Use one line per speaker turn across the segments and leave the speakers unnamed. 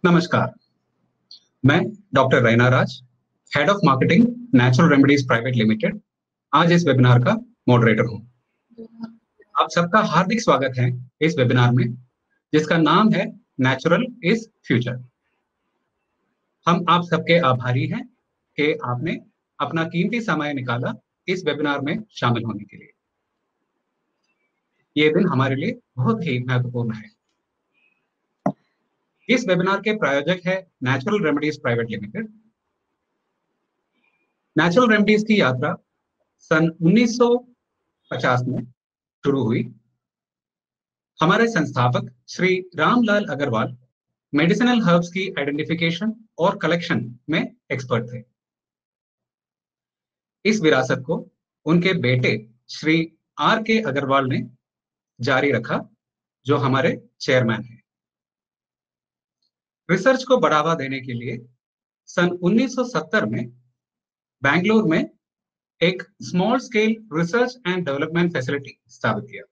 नमस्कार, मैं doctor Raina Raj, head of marketing natural remedies private limited, आज इस वेबिनार का मॉडरेटर हूं। आप सबका हार्दिक स्वागत है इस वेबिनार में, जिसका नाम है नेचुरल इज फ्यूचर। हम आप सबके आभारी हैं कि आपने अपना कीमती समय निकाला इस वेबिनार में शामिल होने के लिए। ये दिन हमारे लिए बहुत ही महत्वपूर्ण है। इस वेबिनार के प्रायोजक है natural remedies private limited. Natural remedies की यात्रा सन 1950 में शुरू हुई। हमारे संस्थापक श्री रामलाल अग्रवाल मेडिसिनल हर्ब्स की आइडेंटिफिकेशन और कलेक्शन में एक्सपर्ट थे। इस विरासत को उनके बेटे श्री आर के अग्रवाल ने जारी रखा, जो हमारे चेयरमैन हैं। रिसर्च को बढ़ावा देने के लिए सन 1970 में बेंगलुरु में एक small scale research and development facility स्थापित किया।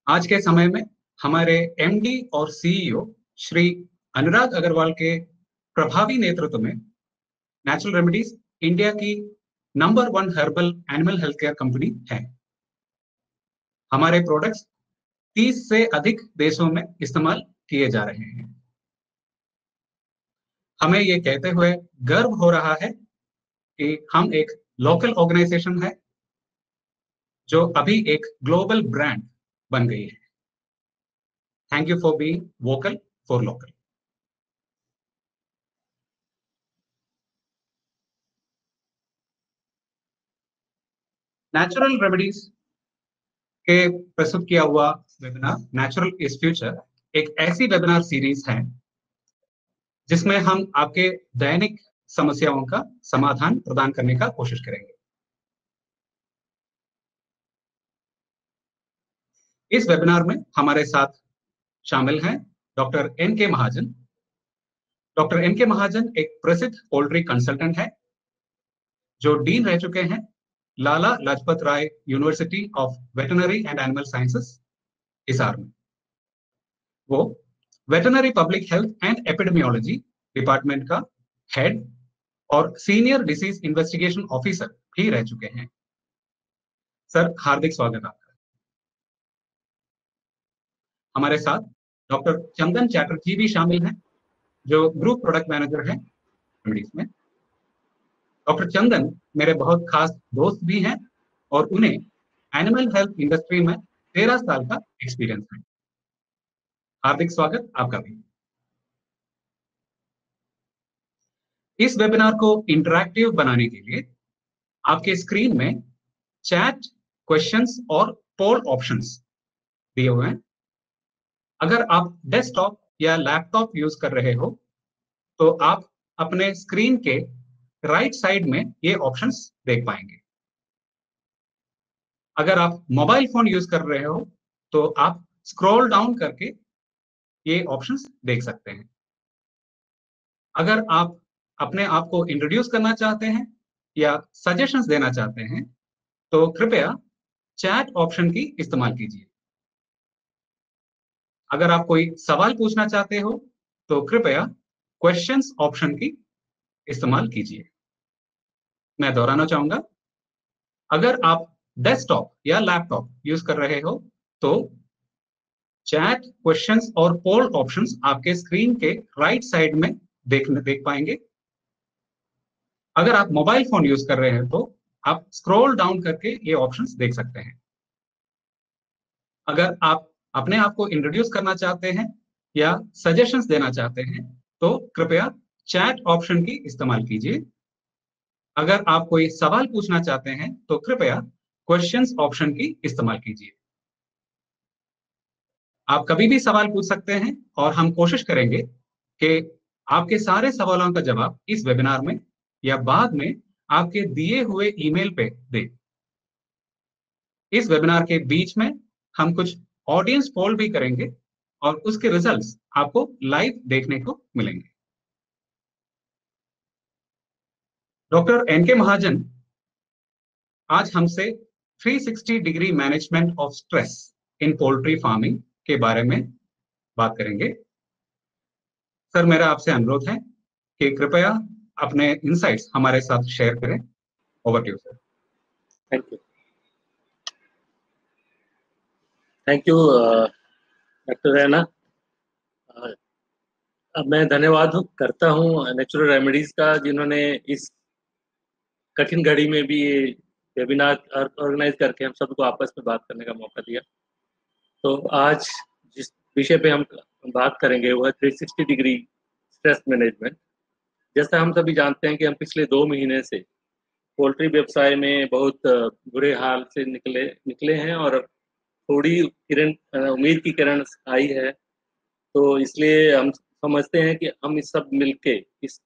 आज के समय में हमारे एमडी और सीईओ श्री अनुराग अग्रवाल के प्रभावी नेतृत्व में नेचुरल रेमेडीज इंडिया की number 1 herbal animal health care company है। हमारे प्रोडक्ट्स 30 से अधिक देशों में इस्तेमाल किए जा रहे हैं। हमें ये कहते हुए गर्व हो रहा है कि हम एक लोकल ऑर्गेनाइजेशन है जो अभी एक ग्लोबल ब्रांड बन गई है। Thank you for being vocal for local. Natural remedies के प्रस्तुत किया हुआ वेबिनार नेचुरल इज फ्यूचर एक ऐसी वेबिनार सीरीज है जिसमें हम आपके दैनिक समस्याओं का समाधान प्रदान करने का कोशिश करेंगे। इस वेबिनार में हमारे साथ शामिल हैं डॉक्टर एन के महाजन। डॉक्टर एन के महाजन एक प्रसिद्ध पोल्ट्री कंसल्टेंट है जो डीन रह चुके हैं Lala Lajpat Rai university of veterinary and animal sciences, Hisar में। वो veterinary public health and epidemiology department का हेड और सीनियर डिसीज इन्वेस्टिगेशन ऑफिसर भी रह चुके हैं। सर, हार्दिक स्वागत आपका। हमारे साथ डॉक्टर चंदन चैटर्जी भी शामिल हैं, जो ग्रुप प्रोडक्ट मैनेजर हैं रेमेडीज में। डॉक्टर चंदन मेरे बहुत खास दोस्त भी हैं और उन्हें एनिमल हेल्थ इंडस्ट्री में 13 साल का एक्सपीरियंस है। हार्दिक स्वागत आपका भी। इस वेबिनार को इंटरैक्टिव बनाने के लिए आपके स्क्रीन में चैट, क्वेश्चंस और पोल ऑप्शंस दिए हुए हैं। अगर आप डेस्कटॉप या लैपटॉप यूज कर रहे हो तो आप अपने स्क्रीन के राइट साइड में ये ऑप्शंस देख पाएंगे। अगर आप मोबाइल फोन यूज कर रहे हो तो आप स्क्रॉल डाउन करके ये ऑप्शंस देख सकते हैं। अगर आप अपने आप को इंट्रोड्यूस करना चाहते हैं या सजेशंस देना चाहते हैं तो कृपया चैट ऑप्शन की इस्तेमाल कीजिए। अगर आप कोई सवाल पूछना चाहते हो तो कृपया क्वेश्चंस ऑप्शन की इस्तेमाल कीजिए। मैं दोहराना चाहूंगा, अगर आप डेस्कटॉप या लैपटॉप यूज कर रहे हो तो चैट, क्वेश्चंस और पोल ऑप्शंस आपके स्क्रीन के राइट साइड में देख पाएंगे। अगर आप मोबाइल फोन यूज कर रहे हैं तो आप स्क्रॉल डाउन करके ये ऑप्शंस देख सकते हैं। अगर आप अपने आप को इंट्रोड्यूस करना चाहते हैं या सजेशंस देना चाहते हैं तो कृपया चैट ऑप्शन की इस्तेमाल कीजिए। अगर आप कोई सवाल पूछना चाहते हैं तो कृपया क्वेश्चंस ऑप्शन की इस्तेमाल कीजिए। आप कभी भी सवाल पूछ सकते हैं और हम कोशिश करेंगे कि आपके सारे सवालों का जवाब इस वेबिनार में या बाद में आपके दिए हुए ईमेल पे दें। इस वेबिनार के बीच में हम कुछ ऑडियंस पोल भी करेंगे और उसके रिजल्ट्स आपको लाइव देखने को मिलेंगे। डॉक्टर एन के महाजन आज हमसे 360 degree management of stress in poultry farming के बारे में बात करेंगे। सर, मेरा आपसे अनुरोध है कि कृपया अपने इनसाइट्स हमारे साथ शेयर करें। Over to you sir.
Thank you. Thank you doctor Raina. अब मैं धन्यवाद करता हूँ नेचुरल रेमेडीज का, जिन्होंने इस कठिन घड़ी में भी ये वेबिनार ऑर्गेनाइज करके हम सबको आपस में बात करने का मौका दिया। तो आज जिस विषय पे हम बात करेंगे वह 360 डिग्री स्ट्रेस मैनेजमेंट। जैसा हम सभी जानते हैं कि हम पिछले 2 महीने से पोल्ट्री व्यवसाय में बहुत बुरे हाल से निकले हैं, और थोड़ी किरण उम्मीद की किरण आई है। तो इसलिए हम समझते हैं कि हम इस सब मिलके इस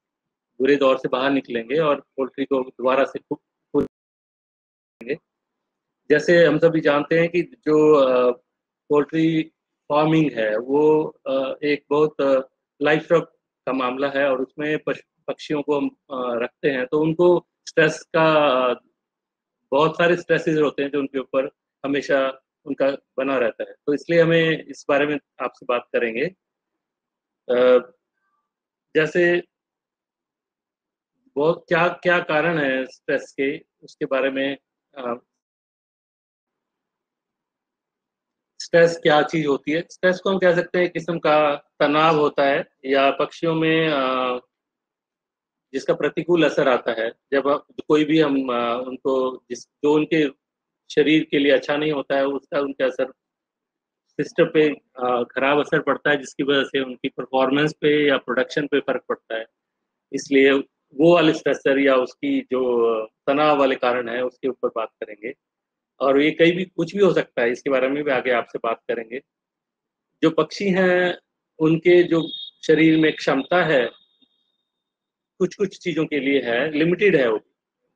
बुरे दौर से बाहर निकलेंगे और पोल्ट्री को दोबारा से खोलेंगे। जैसे हम सभी जानते हैं कि जो पोल्ट्री फार्मिंग है वो एक बहुत लाइफ का मामला है, और उसमें पक्षियों को हम रखते हैं तो उनको स्ट्रेस का बहुत सारे स्ट्रेसेस होते हैं जो उनके ऊपर हमेशा उनका बना रहता है। तो इसलिए हमें इस बारे में आपसे बात करेंगे। जैसे बहुत क्या क्या कारण है स्ट्रेस के, उसके बारे में। स्ट्रेस क्या चीज होती है? स्ट्रेस को हम कह सकते हैं किस्म का तनाव होता है, या पक्षियों में जिसका प्रतिकूल असर आता है जब कोई भी हम उनको जो उनके शरीर के लिए अच्छा नहीं होता है उसका उनके असर सिस्टम पे खराब असर पड़ता है, जिसकी वजह से उनकी परफॉर्मेंस पे या प्रोडक्शन पे फर्क पड़ता है। इसलिए वो वाले स्ट्रेसर या उसकी जो तनाव वाले कारण है उसके ऊपर बात करेंगे। और ये कई भी कुछ भी हो सकता है, इसके बारे में भी आगे आपसे बात करेंगे। जो पक्षी हैं उनके जो शरीर में क्षमता है कुछ कुछ चीज़ों के लिए है, लिमिटेड है, वो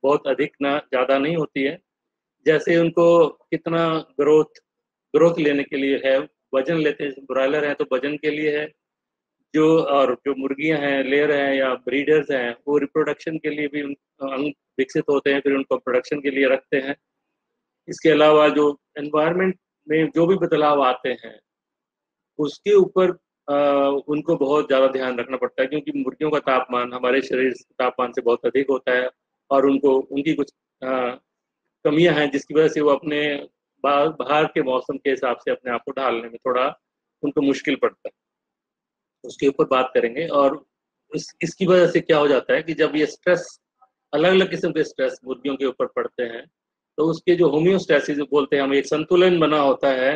बहुत अधिक ना ज़्यादा नहीं होती है। जैसे उनको कितना ग्रोथ लेने के लिए है, वजन लेते हैं, ब्रॉयलर हैं तो वजन के लिए है, और जो मुर्गियां हैं, लेयर हैं या ब्रीडर्स हैं, वो रिप्रोडक्शन के लिए भी अंग विकसित होते हैं, फिर उनको प्रोडक्शन के लिए रखते हैं। इसके अलावा जो एनवायरनमेंट में जो भी बदलाव आते हैं उसके ऊपर उनको बहुत ज़्यादा ध्यान रखना पड़ता है, क्योंकि मुर्गियों का तापमान हमारे शरीर के तापमान से बहुत अधिक होता है, और उनकी कुछ कमियां हैं जिसकी वजह से वो अपने बाहर के मौसम के हिसाब से अपने आप को ढालने में थोड़ा उनको मुश्किल पड़ता है। उसके ऊपर बात करेंगे। और इसकी वजह से क्या हो जाता है कि जब ये स्ट्रेस, अलग अलग किस्म के स्ट्रेस मुर्गियों के ऊपर पड़ते हैं, तो उसके जो होम्योस्टैसिस बोलते हैं हम, एक संतुलन बना होता है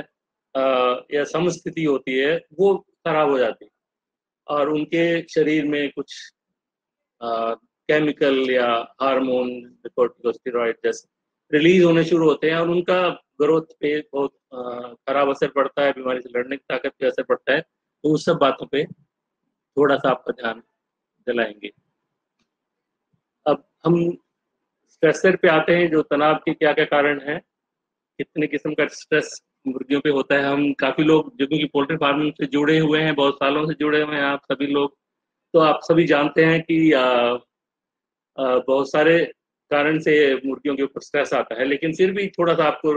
या समस्थिति होती है, वो खराब हो जाती है, और उनके शरीर में कुछ केमिकल या हार्मोन, कॉर्टिकोस्टेरॉइड जैसे रिलीज होने शुरू होते हैं, और उनका ग्रोथ पे बहुत खराब असर पड़ता है, बीमारी से लड़ने की ताकत पे असर पड़ता है। तो उस सब बातों पे थोड़ा सा आपका ध्यान दिलाएंगे। अब हम स्ट्रेसर पे आते हैं, जो तनाव के क्या क्या कारण हैं, कितने किस्म का स्ट्रेस मुर्गियों पे होता है। हम काफी लोग जो कि पोल्ट्री फार्मिंग से जुड़े हुए हैं, बहुत सालों से जुड़े हुए हैं आप सभी लोग, तो आप सभी जानते हैं कि बहुत सारे कारण से मुर्गियों के ऊपर स्ट्रेस आता है। लेकिन फिर भी थोड़ा सा आपको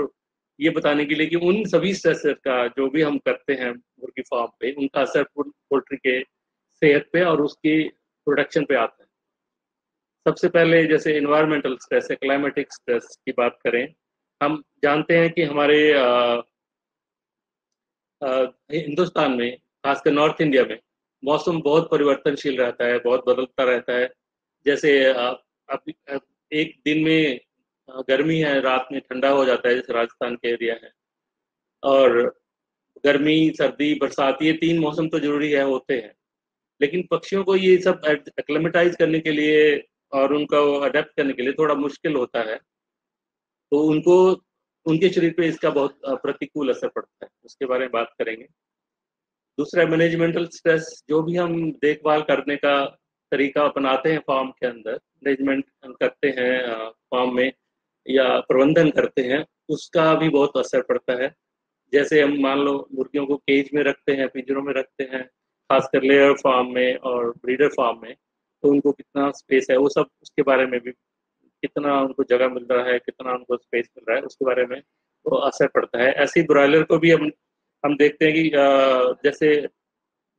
ये बताने के लिए कि उन सभी स्ट्रेसर का जो भी हम करते हैं मुर्गी फार्म पे, उनका असर पोल्ट्री के सेहत पे और उसकी प्रोडक्शन पे आता है। सबसे पहले जैसे इन्वायरमेंटल स्ट्रेस है, क्लाइमेटिक स्ट्रेस की बात करें, हम जानते हैं कि हमारे हिंदुस्तान में, खासकर नॉर्थ इंडिया में, मौसम बहुत परिवर्तनशील रहता है, बहुत बदलता रहता है। जैसे अब एक दिन में गर्मी है, रात में ठंडा हो जाता है, जैसे राजस्थान के एरिया है। और गर्मी, सर्दी, बरसात, ये 3 मौसम तो जरूरी है, होते हैं। लेकिन पक्षियों को ये सब एक्लेमेटाइज करने के लिए और उनको अडेप्ट करने के लिए थोड़ा मुश्किल होता है, तो उनको उनके शरीर पे इसका बहुत प्रतिकूल असर पड़ता है। उसके बारे में बात करेंगे। दूसरा मैनेजमेंटल स्ट्रेस, जो भी हम देखभाल करने का तरीका अपनाते हैं फार्म के अंदर, मैनेजमेंट हम करते हैं फार्म में या प्रबंधन करते हैं, उसका भी बहुत असर पड़ता है। जैसे हम मान लो मुर्गियों को केज में रखते हैं, पिंजरों में रखते हैं, खासकर लेयर फार्म में और ब्रीडर फार्म में, तो उनको कितना स्पेस है, वो सब उसके बारे में भी, कितना उनको जगह मिल रहा है, कितना उनको स्पेस मिल रहा है, उसके बारे में तो असर पड़ता है। ऐसे ही ब्रॉयलर को भी हम देखते हैं कि जैसे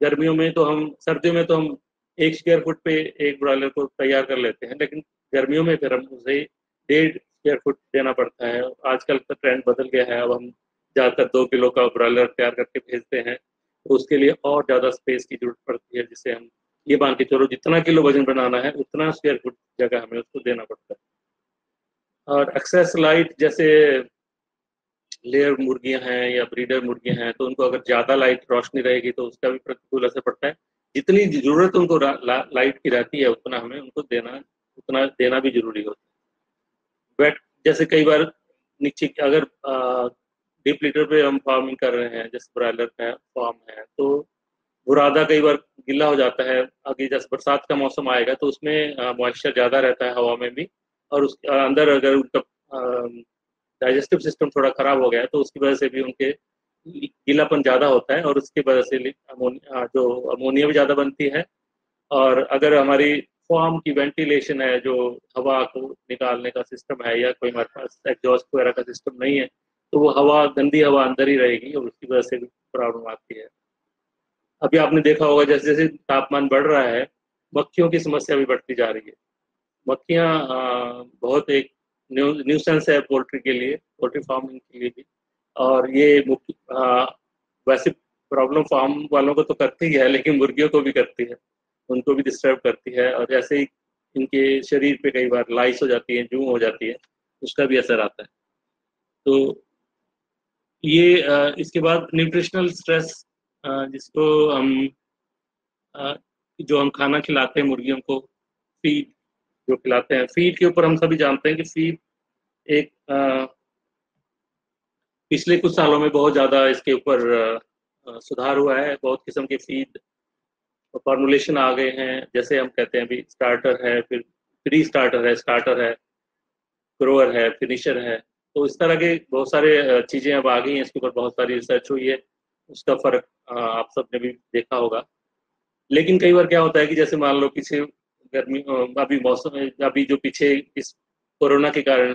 गर्मियों में तो हम, सर्दियों में तो हम 1 स्क्वायर फुट पे एक ब्रॉयलर को तैयार कर लेते हैं, लेकिन गर्मियों में फिर हम उसे 1.5 स्क्वायर फुट देना पड़ता है। आजकल का ट्रेंड बदल गया है, अब हम ज़्यादातर 2 किलो का ब्रॉयलर तैयार करके भेजते हैं, तो उसके लिए और ज़्यादा स्पेस की जरूरत पड़ती है, जिससे हम ये मान के चलो जितना किलो वजन बनाना है उतना स्क्वायर फुट जगह हमें उसको देना पड़ता है। और एक्सेस लाइट, जैसे लेयर मुर्गियां हैं या ब्रीडर मुर्गियां हैं, तो उनको अगर ज़्यादा लाइट रोशनी रहेगी तो उसका भी प्रतिकूल असर पड़ता है। जितनी ज़रूरत उनको लाइट की रहती है उतना हमें उनको उतना देना भी जरूरी होता है। वेट, जैसे कई बार नीचे अगर डीप लीटर पे हम फार्मिंग कर रहे हैं, जैसे ब्रॉयलर का फार्म है, तो बुरादा कई बार गीला हो जाता है। आगे जैसे बरसात का मौसम आएगा तो उसमें मॉइस्चर ज़्यादा रहता है हवा में भी, और उस अंदर अगर उनका डाइजेस्टिव सिस्टम थोड़ा खराब हो गया है तो उसकी वजह से भी उनके गीलापन ज़्यादा होता है, और उसकी वजह से जो अमोनिया भी ज़्यादा बनती है। और अगर हमारी फॉर्म की वेंटिलेशन है, जो हवा को निकालने का सिस्टम है, या कोई हमारे पास एग्जॉस्ट वगैरह का सिस्टम नहीं है, तो वो हवा, गंदी हवा अंदर ही रहेगी और उसकी वजह से भी प्रॉब्लम आती है। अभी आपने देखा होगा जैसे जैसे तापमान बढ़ रहा है, मक्खियों की समस्या भी बढ़ती जा रही है। मक्खियाँ बहुत एक न्यूसेंस है पोल्ट्री के लिए, पोल्ट्री फार्मिंग के लिए भी। और ये मुख्य वैसे प्रॉब्लम फार्म वालों को तो करती ही है, लेकिन मुर्गियों को भी करती है, उनको भी डिस्टर्ब करती है। और जैसे ही इनके शरीर पे कई बार लाइस हो जाती है, जूं हो जाती है, उसका भी असर आता है। तो ये इसके बाद न्यूट्रिशनल स्ट्रेस, जिसको हम जो हम खाना खिलाते हैं मुर्गियों को, फीड जो खिलाते हैं, फीड के ऊपर हम सभी जानते हैं कि फीड एक पिछले कुछ सालों में बहुत ज़्यादा इसके ऊपर सुधार हुआ है। बहुत किस्म के फीड फॉर्मुलेशन आ गए हैं, जैसे हम कहते हैं अभी स्टार्टर है, फिर प्री स्टार्टर है, ग्रोअर है, फिनिशर है। तो इस तरह के बहुत सारे चीज़ें अब आ गई हैं, इसके ऊपर बहुत सारी रिसर्च हुई है, उसका फ़र्क आप सबने भी देखा होगा। लेकिन कई बार क्या होता है कि जैसे मान लो पीछे गर्मी, अभी मौसम, अभी जो पीछे इस कोरोना के कारण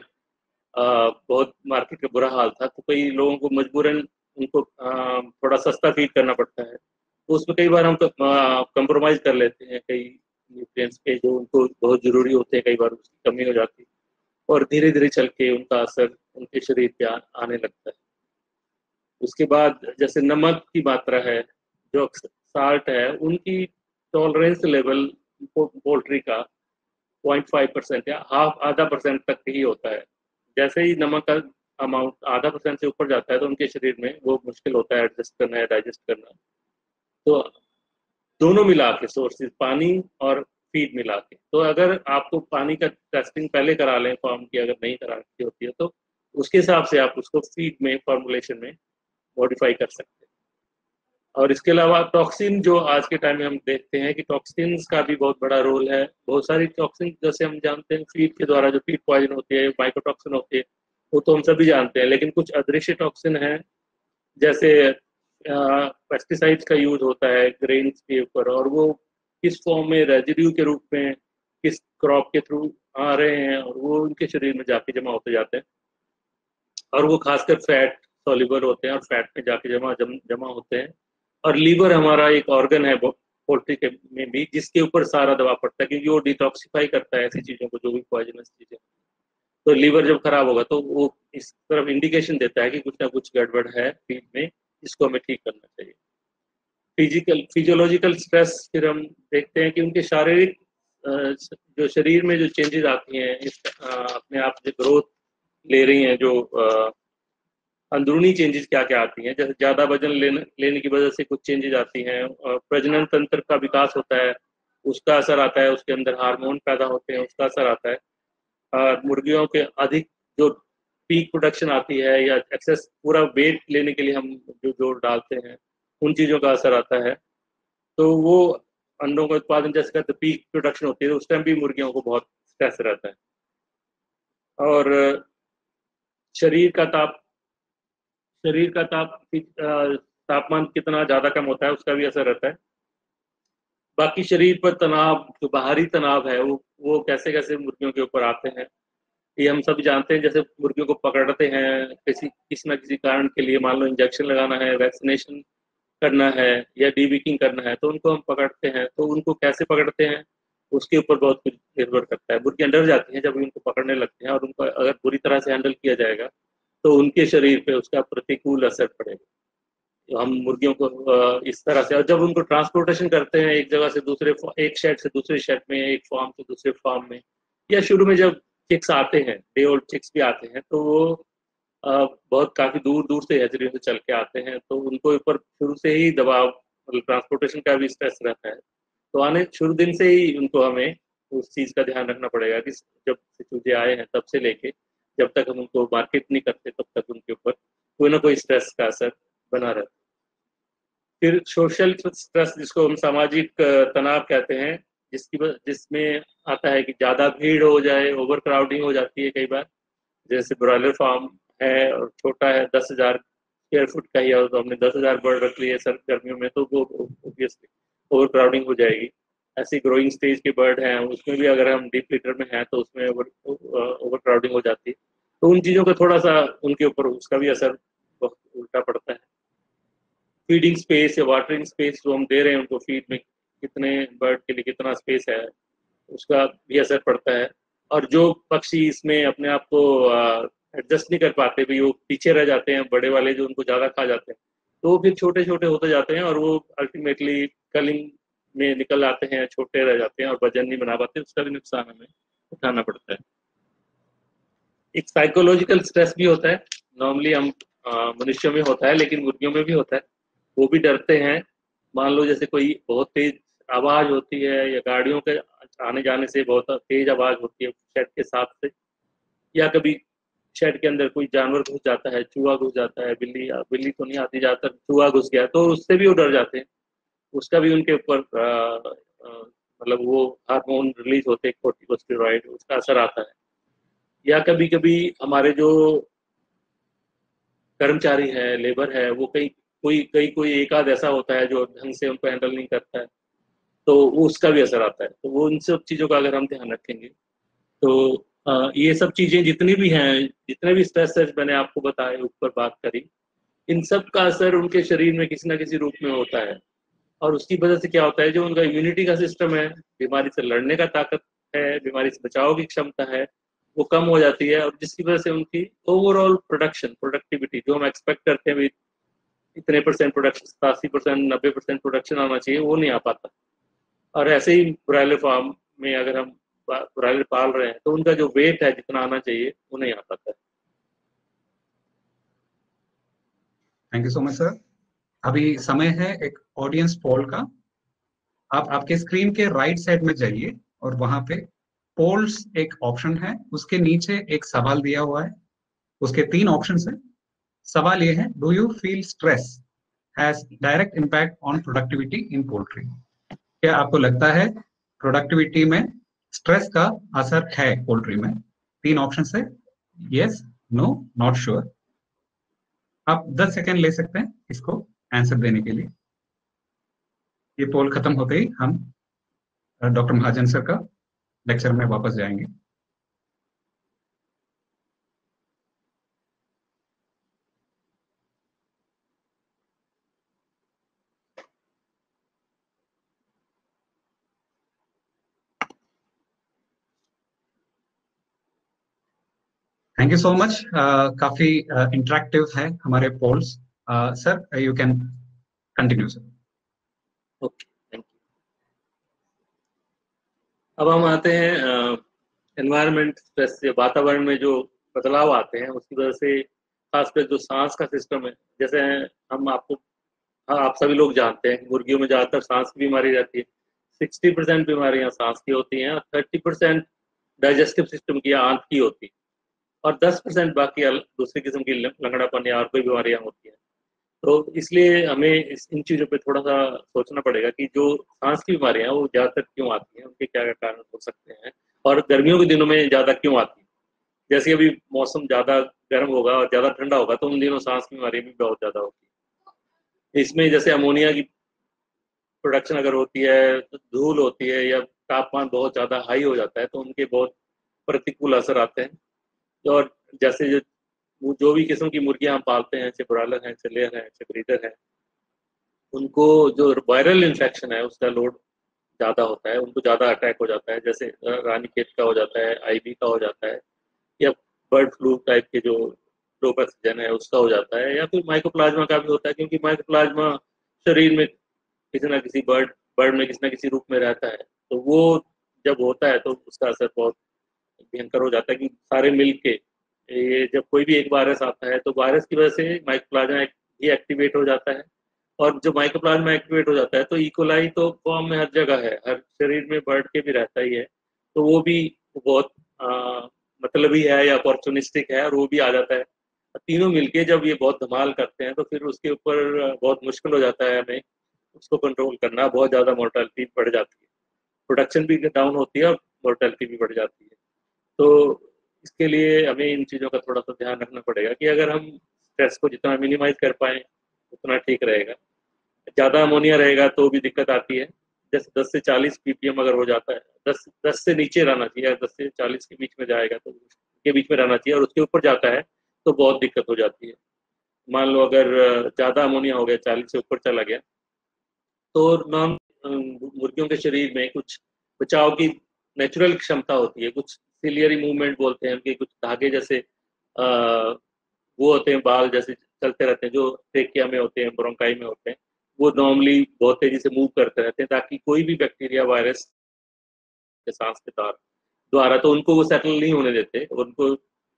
बहुत मार्केट का बुरा हाल था, तो कई लोगों को मजबूरन उनको थोड़ा सस्ता फीड करना पड़ता है, तो उसमें कई बार हम कंप्रोमाइज़ कर लेते हैं, कई न्यूट्रिएंट्स पे जो उनको बहुत ज़रूरी होते हैं, कई बार उसकी कमी हो जाती है, और धीरे धीरे चल के उनका असर उनके शरीर पे आने लगता है। उसके बाद जैसे नमक की मात्रा है, जो साल्ट है, उनकी टॉलरेंस लेवल पोल्ट्री का 0.5% या ½ % तक ही होता है। जैसे ही नमक का अमाउंट ½ % से ऊपर जाता है तो उनके शरीर में वो मुश्किल होता है एडजस्ट करना या डाइजेस्ट करना। तो दोनों मिला के सोर्सेज, पानी और फीड मिला के, तो अगर आपको पानी का टेस्टिंग पहले करा लें फार्म की, अगर नहीं करा रखी होती है, तो उसके हिसाब से आप उसको फीड में, फॉर्मुलेशन में मॉडिफाई कर सकते हैं। और इसके अलावा टॉक्सिन, जो आज के टाइम में हम देखते हैं कि टॉक्सिन्स का भी बहुत बड़ा रोल है। बहुत सारी टॉक्सिन, जैसे हम जानते हैं फीड के द्वारा जो फीड पॉइजन होती है, माइकोटॉक्सिन होती है, वो तो हम सभी जानते हैं, लेकिन कुछ अदृश्य टॉक्सिन है, जैसे पेस्टिसाइड्स का यूज होता है ग्रेन्स के ऊपर, और वो किस फॉर्म में, रेजिड्यू के रूप में, किस क्रॉप के थ्रू आ रहे हैं, और वो उनके शरीर में जाके जमा होते जाते हैं, और वो खासकर फैट सॉल्युबल होते हैं और फैट में जाके जमा होते हैं। और लीवर हमारा एक ऑर्गन है पोल्ट्री के में भी, जिसके ऊपर सारा दबाव पड़ता है, क्योंकि वो डिटॉक्सिफाई करता है ऐसी चीज़ों को, जो भी पॉइजनस चीज़ें। तो लीवर जब खराब होगा तो वो इस तरफ इंडिकेशन देता है कि कुछ ना कुछ गड़बड़ है फीड में, जिसको हमें ठीक करना चाहिए। फिजियोलॉजिकल स्ट्रेस, फिर हम देखते हैं कि उनके शारीरिक जो शरीर में जो चेंजेस आती हैं, अपने आप जो ग्रोथ ले रही हैं, जो अंदरूनी चेंजेस क्या क्या आती हैं, जैसे ज़्यादा वजन लेने की वजह से कुछ चेंजेस आती हैं, और प्रजनन तंत्र का विकास होता है, उसका असर आता है, उसके अंदर हार्मोन पैदा होते हैं, उसका असर आता है। मुर्गियों के अधिक जो पीक प्रोडक्शन आती है, या एक्सेस पूरा वेट लेने के लिए हम जो जोर डालते हैं, उन चीज़ों का असर आता है। तो वो अंडों का उत्पादन जैसे कहते पीक प्रोडक्शन होती है, तो उस टाइम भी मुर्गियों को बहुत स्ट्रेस रहता है। और शरीर का ताप शरीर का तापमान कितना ज़्यादा कम होता है, उसका भी असर रहता है। बाकी शरीर पर तनाव, जो बाहरी तनाव है, वो कैसे कैसे मुर्गियों के ऊपर आते हैं, ये हम सब जानते हैं। जैसे मुर्गियों को पकड़ते हैं किसी न किसी कारण के लिए, मान लो इंजेक्शन लगाना है, वैक्सीनेशन करना है या डीविकिंग करना है तो उनको हम पकड़ते हैं। तो उनको कैसे पकड़ते हैं उसके ऊपर बहुत कुछ निर्भर करता है। मुर्गियां डर जाती हैं जब उनको पकड़ने लगते हैं, और उनको अगर बुरी तरह से हैंडल किया जाएगा तो उनके शरीर पे उसका प्रतिकूल असर पड़ेगा। तो हम मुर्गियों को इस तरह से, और जब उनको ट्रांसपोर्टेशन करते हैं एक जगह से दूसरे, एक शेड से दूसरे शेड में, एक फार्म से दूसरे फार्म में, या शुरू में जब चिक्स आते हैं, डे ओल्ड चिक्स भी आते हैं, तो वो बहुत काफी दूर दूर से हैचरी से चल के आते हैं, तो उनको ऊपर शुरू से ही दबाव, मतलब ट्रांसपोर्टेशन का भी स्ट्रेस रहता है। तो आने शुरू दिन से ही उनको हमें उस चीज का ध्यान रखना पड़ेगा कि जब से चूजे आए हैं तब से लेके जब तक हम उनको मार्केट नहीं करते तब तक उनके ऊपर कोई ना कोई स्ट्रेस का असर बना रहता है। फिर सोशल स्ट्रेस, जिसको हम सामाजिक तनाव कहते हैं, जिसमें आता है कि ज्यादा भीड़ हो जाए, ओवर क्राउडिंग हो जाती है कई बार। जैसे ब्रॉयलर फार्म है और छोटा है, 10,000 स्क्वायर फुट का ही है, तो हमने 10,000 बर्ड रख लिए सर गर्मियों में, तो वो ऑब्वियसली ओवर क्राउडिंग हो जाएगी। ऐसी ग्रोइंग स्टेज के बर्ड हैं उसमें भी अगर हम डीप लीटर में हैं तो उसमें ओवर क्राउडिंग हो जाती है। तो उन चीज़ों का थोड़ा सा उनके ऊपर उसका भी असर बहुत उल्टा पड़ता है। फीडिंग स्पेस या वाटरिंग स्पेस जो हम दे रहे हैं उनको, फीड में कितने बर्ड के लिए कितना स्पेस है, उसका भी असर पड़ता है। और जो पक्षी इसमें अपने आप को एडजस्ट नहीं कर पाते भी, वो पीछे रह जाते हैं, बड़े वाले जो उनको ज़्यादा खा जाते हैं, तो वो फिर छोटे छोटे होते जाते हैं और वो अल्टीमेटली कलिंग में निकल आते हैं, छोटे रह जाते हैं और वजन नहीं बना पाते, उसका भी नुकसान हमें उठाना पड़ता है। एक साइकोलॉजिकल स्ट्रेस भी होता है, नॉर्मली हम मनुष्यों में होता है लेकिन मुर्गियों में भी होता है। वो भी डरते हैं। मान लो जैसे कोई बहुत तेज आवाज होती है या गाड़ियों के आने जाने से बहुत तेज आवाज होती है शेड के साथ से, या कभी शेड के अंदर कोई जानवर घुस जाता है, चूहा घुस जाता है, बिल्ली, या बिल्ली तो नहीं आती, ज्यादातर चूहा घुस गया तो उससे भी वो डर जाते हैं। उसका भी उनके ऊपर मतलब वो हार्मोन रिलीज होते हैं, कोर्टिकोस्टेरॉइड, उसका असर आता है। या कभी कभी हमारे जो कर्मचारी है, लेबर है, वो कोई एक आध ऐसा होता है जो ढंग से उनको हैंडल नहीं करता है, तो वो उसका भी असर आता है। तो वो इन सब चीज़ों का अगर हम ध्यान रखेंगे तो ये सब चीज़ें जितनी भी हैं, जितने भी स्ट्रेस मैंने आपको बताए, ऊपर बात करी, इन सब का असर उनके शरीर में किसी ना किसी रूप में होता है। और उसकी वजह से क्या होता है, जो उनका इम्यूनिटी का सिस्टम है, बीमारी से लड़ने का ताकत है, बीमारी से बचाव की क्षमता है, वो कम हो जाती है, और जिसकी वजह से उनकी ओवरऑल प्रोडक्टिविटी जो हम एक्सपेक्ट करते हैं, इतने परसेंट प्रोडक्शन, 80%, 90% प्रोडक्शन आना चाहिए, वो नहीं आ पाता। और ऐसे ही ब्रॉयलर फार्म में अगर हम ब्रॉयलर पाल रहे हैं तो उनका जो वेट है जितना आना चाहिए वो नहीं आ पाता है।
Thank you so much sir. अभी समय है एक ऑडियंस पोल का। आप आपके स्क्रीन के राइट साइड में जाइए और वहां पे पोल्स एक ऑप्शन है, उसके नीचे एक सवाल दिया हुआ है। उसके 3 ऑप्शंस हैं। सवाल ये है, do you feel stress has direct impact on productivity in poultry? क्या आपको लगता है प्रोडक्टिविटी में स्ट्रेस का असर है पोल्ट्री में? 3 ऑप्शन है, यस, नो, नॉट श्योर। आप 10 सेकेंड ले सकते हैं इसको आंसर देने के लिए। ये पोल खत्म होते ही हम डॉक्टर महाजन सर का लेक्चर में वापस जाएंगे। Thank you so much. काफी इंटरेक्टिव है हमारे polls. Sir you can continue sir.
Okay, thank you. अब हम आते हैं एनवायरनमेंट स्ट्रेस से, वातावरण में जो बदलाव आते हैं उसकी वजह से, खासकर जो सांस का सिस्टम है। जैसे हम आपको, हाँ, आप सभी लोग जानते हैं मुर्गियों में ज़्यादातर सांस की बीमारी रहती है। 60% बीमारियां सांस की होती हैं और 30% डाइजेस्टिव सिस्टम की या आंत की होती है, और 10% बाकी दूसरी किस्म की लंगड़ापन या और कोई बीमारियां होती हैं। तो इसलिए हमें इन चीज़ों पे थोड़ा सा सोचना पड़ेगा कि जो सांस की बीमारियां हैं वो ज़्यादातर क्यों आती हैं, उनके क्या क्या कारण हो सकते हैं, और गर्मियों के दिनों में ज़्यादा क्यों आती है। जैसे अभी मौसम ज़्यादा गर्म होगा और ज़्यादा ठंडा होगा तो उन दिनों सांस की बीमारी भी बहुत ज़्यादा होती है। इसमें जैसे अमोनिया की प्रोडक्शन अगर होती है, तो धूल होती है, या तापमान बहुत ज़्यादा हाई हो जाता है तो उनके बहुत प्रतिकूल असर आते हैं। और जैसे जो भी किस्म की मुर्गियां हम पालते हैं, चाहे ब्रॉयलर हैं, चाहे लेयर हैं, चाहे ब्रीडर हैं, उनको जो वायरल इन्फेक्शन है उसका लोड ज़्यादा होता है, उनको ज़्यादा अटैक हो जाता है, जैसे रानीखेत का हो जाता है, आईबी का हो जाता है, या बर्ड फ्लू टाइप के जो लो पैथोजन है उसका हो जाता है, या फिर माइकोप्लाज्मा का भी होता है, क्योंकि माइकोप्लाज्मा शरीर में किसी ना किसी बर्ड में किसी ना किसी रूप में रहता है, तो वो जब होता है तो उसका असर बहुत भयंकर हो जाता है कि सारे मिल के, ये जब कोई भी एक वायरस आता है तो वायरस की वजह से माइकोप्लाज्मा ये एक्टिवेट हो जाता है, और जब माइकोप्लाज्मा एक्टिवेट हो जाता है तो इकोलाई तो फॉर्म में हर जगह है, हर शरीर में बर्ड के भी रहता ही है, तो वो भी बहुत मतलबी है या अपॉर्चुनिस्टिक है, और वो भी आ जाता है। तीनों मिलके जब ये बहुत धमाल करते हैं तो फिर उसके ऊपर बहुत मुश्किल हो जाता है हमें उसको कंट्रोल करना, बहुत ज़्यादा मोर्टेलिटी बढ़ जाती है, प्रोडक्शन भी डाउन होती है और मोर्टेलिटी भी बढ़ जाती है। तो इसके लिए हमें इन चीज़ों का थोड़ा सा ध्यान रखना पड़ेगा कि अगर हम स्ट्रेस को जितना मिनिमाइज कर पाएँ उतना ठीक रहेगा। ज़्यादा अमोनिया रहेगा तो भी दिक्कत आती है, जैसे 10 से 40 पीपीएम अगर हो जाता है, 10 से नीचे रहना चाहिए, 10 से 40 के बीच में जाएगा तो के बीच में रहना चाहिए, और उसके ऊपर जाता है तो बहुत दिक्कत हो जाती है। मान लो अगर ज़्यादा अमोनिया हो गया, 40 से ऊपर चला गया, तो नॉन मुर्गियों के शरीर में कुछ बचाव की नेचुरल क्षमता होती है, कुछ सिलियरी मूवमेंट बोलते हैं, उनके कुछ धागे जैसे वो होते हैं, बाल जैसे चलते रहते हैं जो ट्रेकिया में होते हैं, ब्रोंकाई में होते हैं, वो नॉर्मली बहुत तेजी से मूव करते रहते हैं ताकि कोई भी बैक्टीरिया वायरस के सांस के द्वारा तो उनको वो सेटल नहीं होने देते, उनको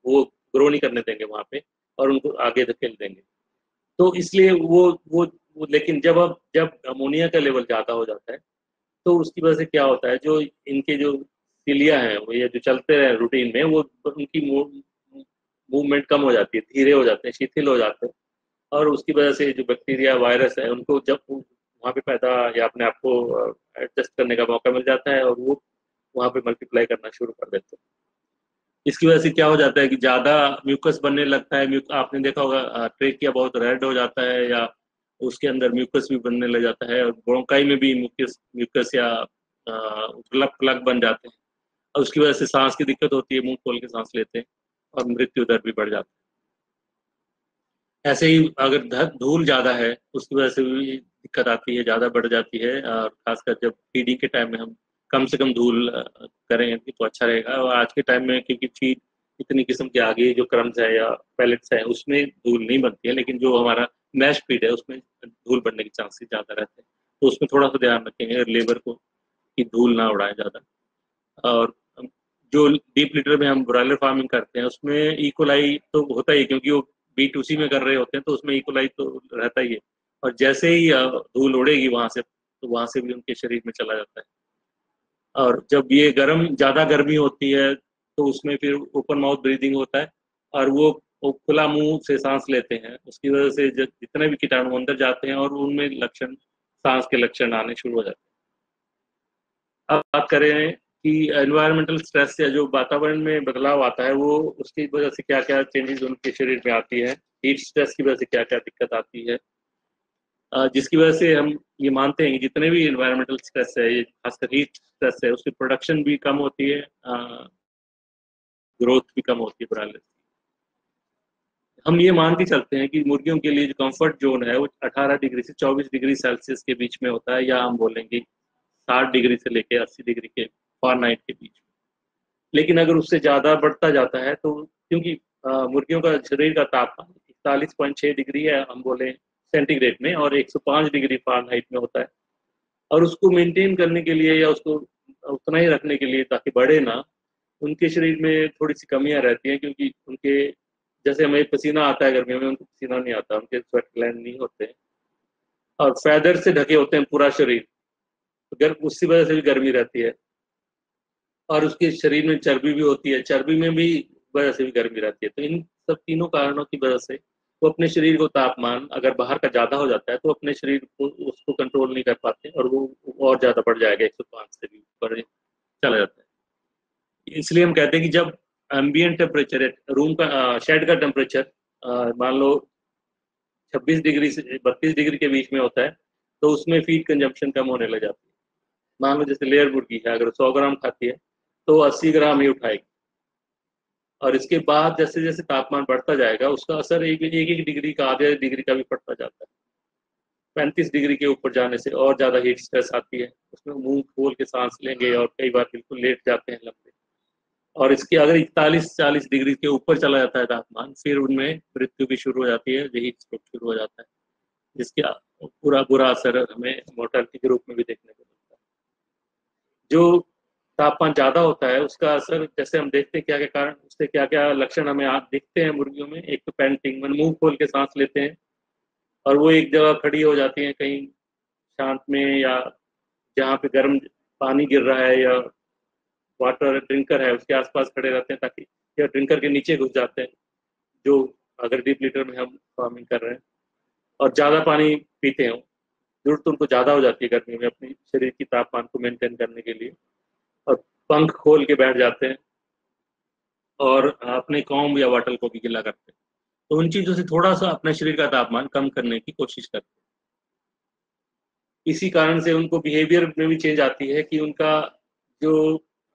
वो ग्रो नहीं करने देंगे वहां पे, और उनको आगे धकेल देंगे। तो इसलिए वो लेकिन जब अमोनिया का लेवल ज़्यादा हो जाता है तो उसकी वजह से क्या होता है, जो इनके जो सिलिया हैं वो ये जो चलते हैं रूटीन में, वो उनकी मूवमेंट कम हो जाती है, धीरे हो जाते हैं, शिथिल हो जाते हैं, और उसकी वजह से जो बैक्टीरिया वायरस है उनको जब वहाँ पे पैदा या अपने आप को एडजस्ट करने का मौका मिल जाता है, और वो वहाँ पे मल्टीप्लाई करना शुरू कर देते हैं। इसकी वजह से क्या हो जाता है कि ज़्यादा म्यूकस बनने लगता है, आपने देखा होगा ट्रेकिया बहुत रेड हो जाता है, या उसके अंदर म्यूकस भी बनने लग जाता है, और ब्रोंकाई में भी म्यूकस म्यूकस या प्लग प्लग बन जाते हैं, और उसकी वजह से सांस की दिक्कत होती है, मुंह खोल के सांस लेते हैं, और मृत्यु दर भी बढ़ जाती है। ऐसे ही अगर धूल ज़्यादा है उसकी वजह से भी दिक्कत आती है, ज़्यादा बढ़ जाती है, और खासकर जब फीडिंग के टाइम में हम कम से कम धूल करें तो अच्छा रहेगा, और आज के टाइम में क्योंकि फीड इतनी किस्म के आगे जो क्रम्स है या पैलेट्स है उसमें धूल नहीं बनती है, लेकिन जो हमारा मैश फीड है उसमें धूल बनने के चांसेस ज़्यादा रहते हैं, तो उसमें थोड़ा सा ध्यान रखेंगे लेबर को कि धूल ना उड़ाए ज़्यादा। और जो डीप लिटर में हम ब्रॉयलर फार्मिंग करते हैं उसमें इकोलाई तो होता ही, क्योंकि वो B2C में कर रहे होते हैं तो उसमें इकोलाई तो रहता ही है, और जैसे ही धूल उड़ेगी वहां से तो वहां से भी उनके शरीर में चला जाता है। और जब ये ज़्यादा गर्मी होती है तो उसमें फिर ओपन माउथ ब्रीदिंग होता है, और वो खुला मुंह से सांस लेते हैं, उसकी वजह से जितने भी कीटाणु अंदर जाते हैं और उनमें लक्षण सांस के लक्षण आने शुरू हो जाते हैं। अब बात करें कि एनवायरमेंटल स्ट्रेस या जो वातावरण में बदलाव आता है वो उसकी वजह से क्या क्या चेंजेस उनके शरीर में आती है, हीट स्ट्रेस की वजह से क्या क्या दिक्कत आती है, जिसकी वजह से हम ये मानते हैं कि जितने भी एनवायरमेंटल स्ट्रेस है, ये खासकर हीट स्ट्रेस है, उसकी प्रोडक्शन भी कम होती है, ग्रोथ भी कम होती है ब्रायलर। हम ये मान के चलते हैं कि मुर्गियों के लिए जो कंफर्ट जोन है वो 18 डिग्री से 24 डिग्री सेल्सियस के बीच में होता है, या हम बोलेंगे 60 डिग्री से लेकर 80 डिग्री के फ़ारेनहाइट के बीच में। लेकिन अगर उससे ज़्यादा बढ़ता जाता है तो क्योंकि मुर्गियों का शरीर का तापमान 41.6 डिग्री है हम बोले सेंटीग्रेड में, और 105 डिग्री फ़ारेनहाइट में होता है, और उसको मेंटेन करने के लिए या उसको उतना ही रखने के लिए ताकि बढ़े ना, उनके शरीर में थोड़ी सी कमियां रहती हैं, क्योंकि उनके जैसे हमें पसीना आता है गर्मियों में उनको पसीना नहीं आता, उनके स्वेट ग्लैंड नहीं होते हैं, और फैदर से ढके होते हैं पूरा शरीर, तो गर्म उसकी वजह से भी गर्मी रहती है, और उसके शरीर में चर्बी भी होती है, चर्बी में भी वजह से भी गर्मी रहती है, तो इन सब तीनों कारणों की वजह से वो अपने शरीर को तापमान अगर बाहर का ज़्यादा हो जाता है तो अपने शरीर को उसको कंट्रोल नहीं कर पाते, और वो और ज़्यादा बढ़ जाएगा, 105 से भी ऊपर चला जाता है। इसलिए हम कहते हैं कि जब एम्बियंट टेम्परेचर रूम का शेड का टेम्परेचर मान लो 26 डिग्री से 32 डिग्री के बीच में होता है तो उसमें फीड कंजम्पशन कम होने लग जाती है। मान लो जैसे लेयर मुर्गी है, अगर 100 ग्राम खाती है तो 80 ग्राम ही उठाएगी, और इसके बाद जैसे जैसे तापमान बढ़ता जाएगा उसका असर एक एक डिग्री का, आधे डिग्री का भी पड़ता जाता है। 35 डिग्री के ऊपर जाने से और ज़्यादा हीट स्ट्रेस आती है, उसमें मुंह खोल के सांस लेंगे और कई बार बिल्कुल लेट जाते हैं लंबे। और इसकी अगर 41-40 डिग्री के ऊपर चला जाता है तापमान, फिर उनमें मृत्यु भी शुरू हो जाती है, हीट स्ट्रोक शुरू हो जाता है, जिसकी पूरा बुरा असर हमें मोर्टेलिटी के रूप में भी देखने को मिलता है। जो तापमान ज़्यादा होता है उसका असर, जैसे हम देखते हैं क्या क्या कारण, उससे क्या क्या लक्षण हमें दिखते हैं मुर्गियों में। एक तो पैंटिंग, मन मुंह खोल के सांस लेते हैं और वो एक जगह खड़ी हो जाती हैं कहीं शांत में, या जहाँ पे गर्म पानी गिर रहा है या वाटर ड्रिंकर है उसके आसपास खड़े रहते हैं, ताकि, या ड्रिंकर के नीचे घुस जाते हैं जो, अगर डीप लीटर में हम फार्मिंग कर रहे हैं, और ज़्यादा पानी पीते हैं। जरूरत तो उनको ज़्यादा हो जाती है गर्मी में अपनी शरीर की तापमान को मेंटेन करने के लिए, और पंख खोल के बैठ जाते हैं और अपने कॉम्ब या वाटल को भी गिला करते हैं। तो उन चीज़ों से थोड़ा सा अपने शरीर का तापमान कम करने की कोशिश करते हैं। इसी कारण से उनको बिहेवियर में भी चेंज आती है कि उनका जो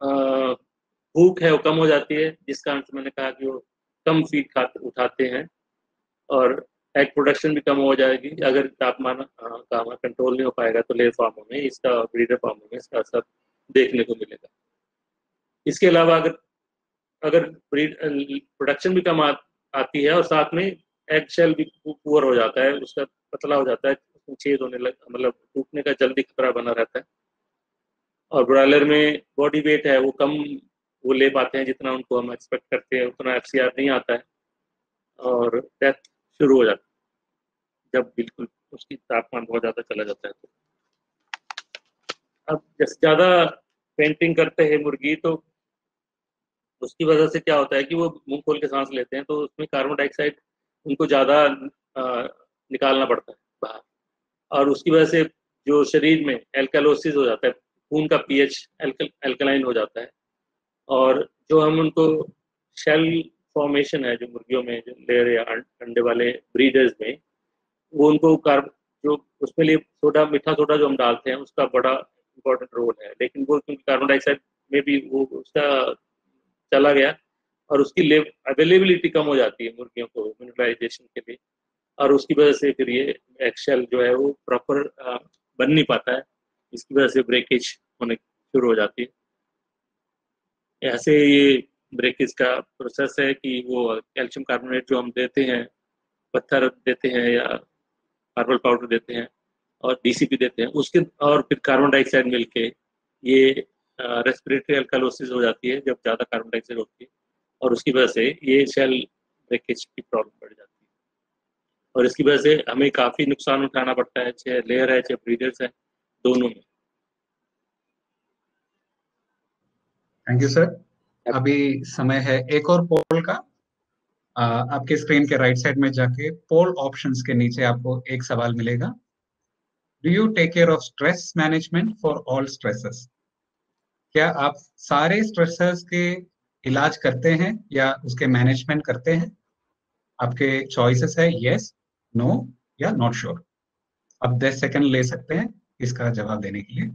भूख है वो कम हो जाती है, जिस कारण से मैंने कहा कि वो कम फीड उठाते हैं, और एग प्रोडक्शन भी कम हो जाएगी अगर तापमान का कंट्रोल नहीं हो पाएगा। तो लेयर फार्मों में इसका, ब्रीडर फार्मों में इसका असर देखने को मिलेगा। इसके अलावा अगर अगर ब्रीड प्रोडक्शन भी कम आती है और साथ में एग शेल भी पुअर हो जाता है, उसका पतला हो जाता है, उसमें छेद होने लग, मतलब टूटने का जल्दी खतरा बना रहता है। और ब्रॉयलर में बॉडी वेट है वो कम, वो ले पाते हैं जितना उनको हम एक्सपेक्ट करते हैं, उतना एफसीआर नहीं आता है और डेथ शुरू हो जाती है जब बिल्कुल उसकी तापमान बहुत ज़्यादा चला जाता है। तो अब जैसे ज़्यादा पेंटिंग करते हैं मुर्गी, तो उसकी वजह से क्या होता है कि वो मुंह खोल के सांस लेते हैं, तो उसमें कार्बन डाइऑक्साइड उनको ज़्यादा निकालना पड़ता है बाहर, और उसकी वजह से जो शरीर में एल्कालोसिस हो जाता है, खून का पीएच एल्कलाइन हो जाता है, और जो हम उनको शेल फॉर्मेशन है जो मुर्गियों में, जो लेयर या अंडे वाले ब्रीडर्स में, वो उनको जो उसमें लिए सोडा, मीठा सोडा जो हम डालते हैं उसका बड़ा इंपॉर्टेंट रोल है, लेकिन वो क्योंकि कार्बन डाइऑक्साइड में भी वो उसका चला गया और उसकी अवेलेबिलिटी कम हो जाती है मुर्गियों को मिनरलाइजेशन के लिए, और उसकी वजह से फिर ये एक्सेल जो है वो प्रॉपर बन नहीं पाता है, इसकी वजह से ब्रेकेज होने शुरू हो जाती है। ऐसे ये ब्रेकेज का प्रोसेस है कि वो कैल्शियम कार्बोनेट जो हम देते हैं, पत्थर देते हैं या कार्बल पाउडर देते हैं और डीसीपी देते हैं, उसके और फिर कार्बन डाइऑक्साइड मिलके ये रेस्पिरेटरी अल्कालोसिस हो जाती है जब ज़्यादा कार्बन डाइऑक्साइड होती है, और उसकी वजह से ये सेल ब्रेकेज की प्रॉब्लम बढ़ जाती है, और इसकी वजह से हमें काफ़ी नुकसान उठाना पड़ता है, चाहे लेयर है चाहे ब्रीडर्स है, दोनों में।
Thank you sir. अभी समय है एक और पोल का। आपके स्क्रीन के राइट साइड में जाके पोल ऑप्शंस के नीचे आपको एक सवाल मिलेगा, do you take care of stress management for all stresses? क्या आप सारे स्ट्रेसर्स के इलाज करते हैं या उसके मैनेजमेंट करते हैं? आपके चॉइसेस है यस, नो या नॉट श्योर। आप 10 सेकंड ले सकते हैं इसका जवाब देने के लिए,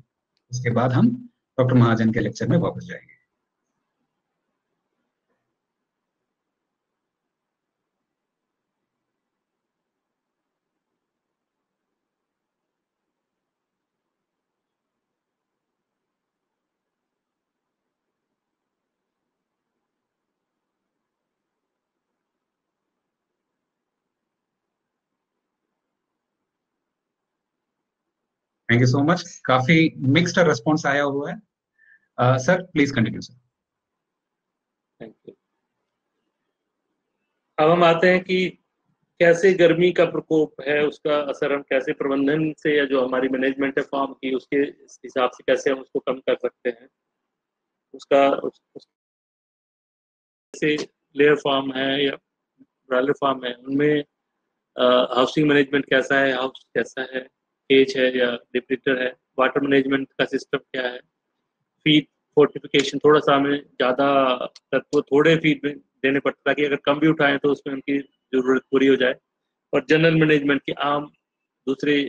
उसके बाद हम डॉक्टर महाजन के लेक्चर में वापस जाएंगे। Thank you so much. काफी मिक्स्ड रिस्पॉन्स आया हुआ है। Sir please continue sir.
Thank you. अब हम आते हैं कि कैसे गर्मी का प्रकोप है, उसका असर हम कैसे प्रबंधन से, या जो हमारी मैनेजमेंट है फार्म की, उसके हिसाब से कैसे हम उसको कम कर सकते हैं। उसका जैसे लेयर फार्म है या ब्रॉयलर फार्म है, उनमें हाउसिंग मैनेजमेंट कैसा है, हाउस कैसा है, केज है या डिप्लीटर है, वाटर मैनेजमेंट का सिस्टम क्या है, फीड फोर्टिफिकेशन, थोड़ा सा हमें ज़्यादा तत्व थोड़े फीड में देने पड़ता है ताकि अगर कम भी उठाएं तो उसमें उनकी ज़रूरत पूरी हो जाए, और जनरल मैनेजमेंट की आम दूसरे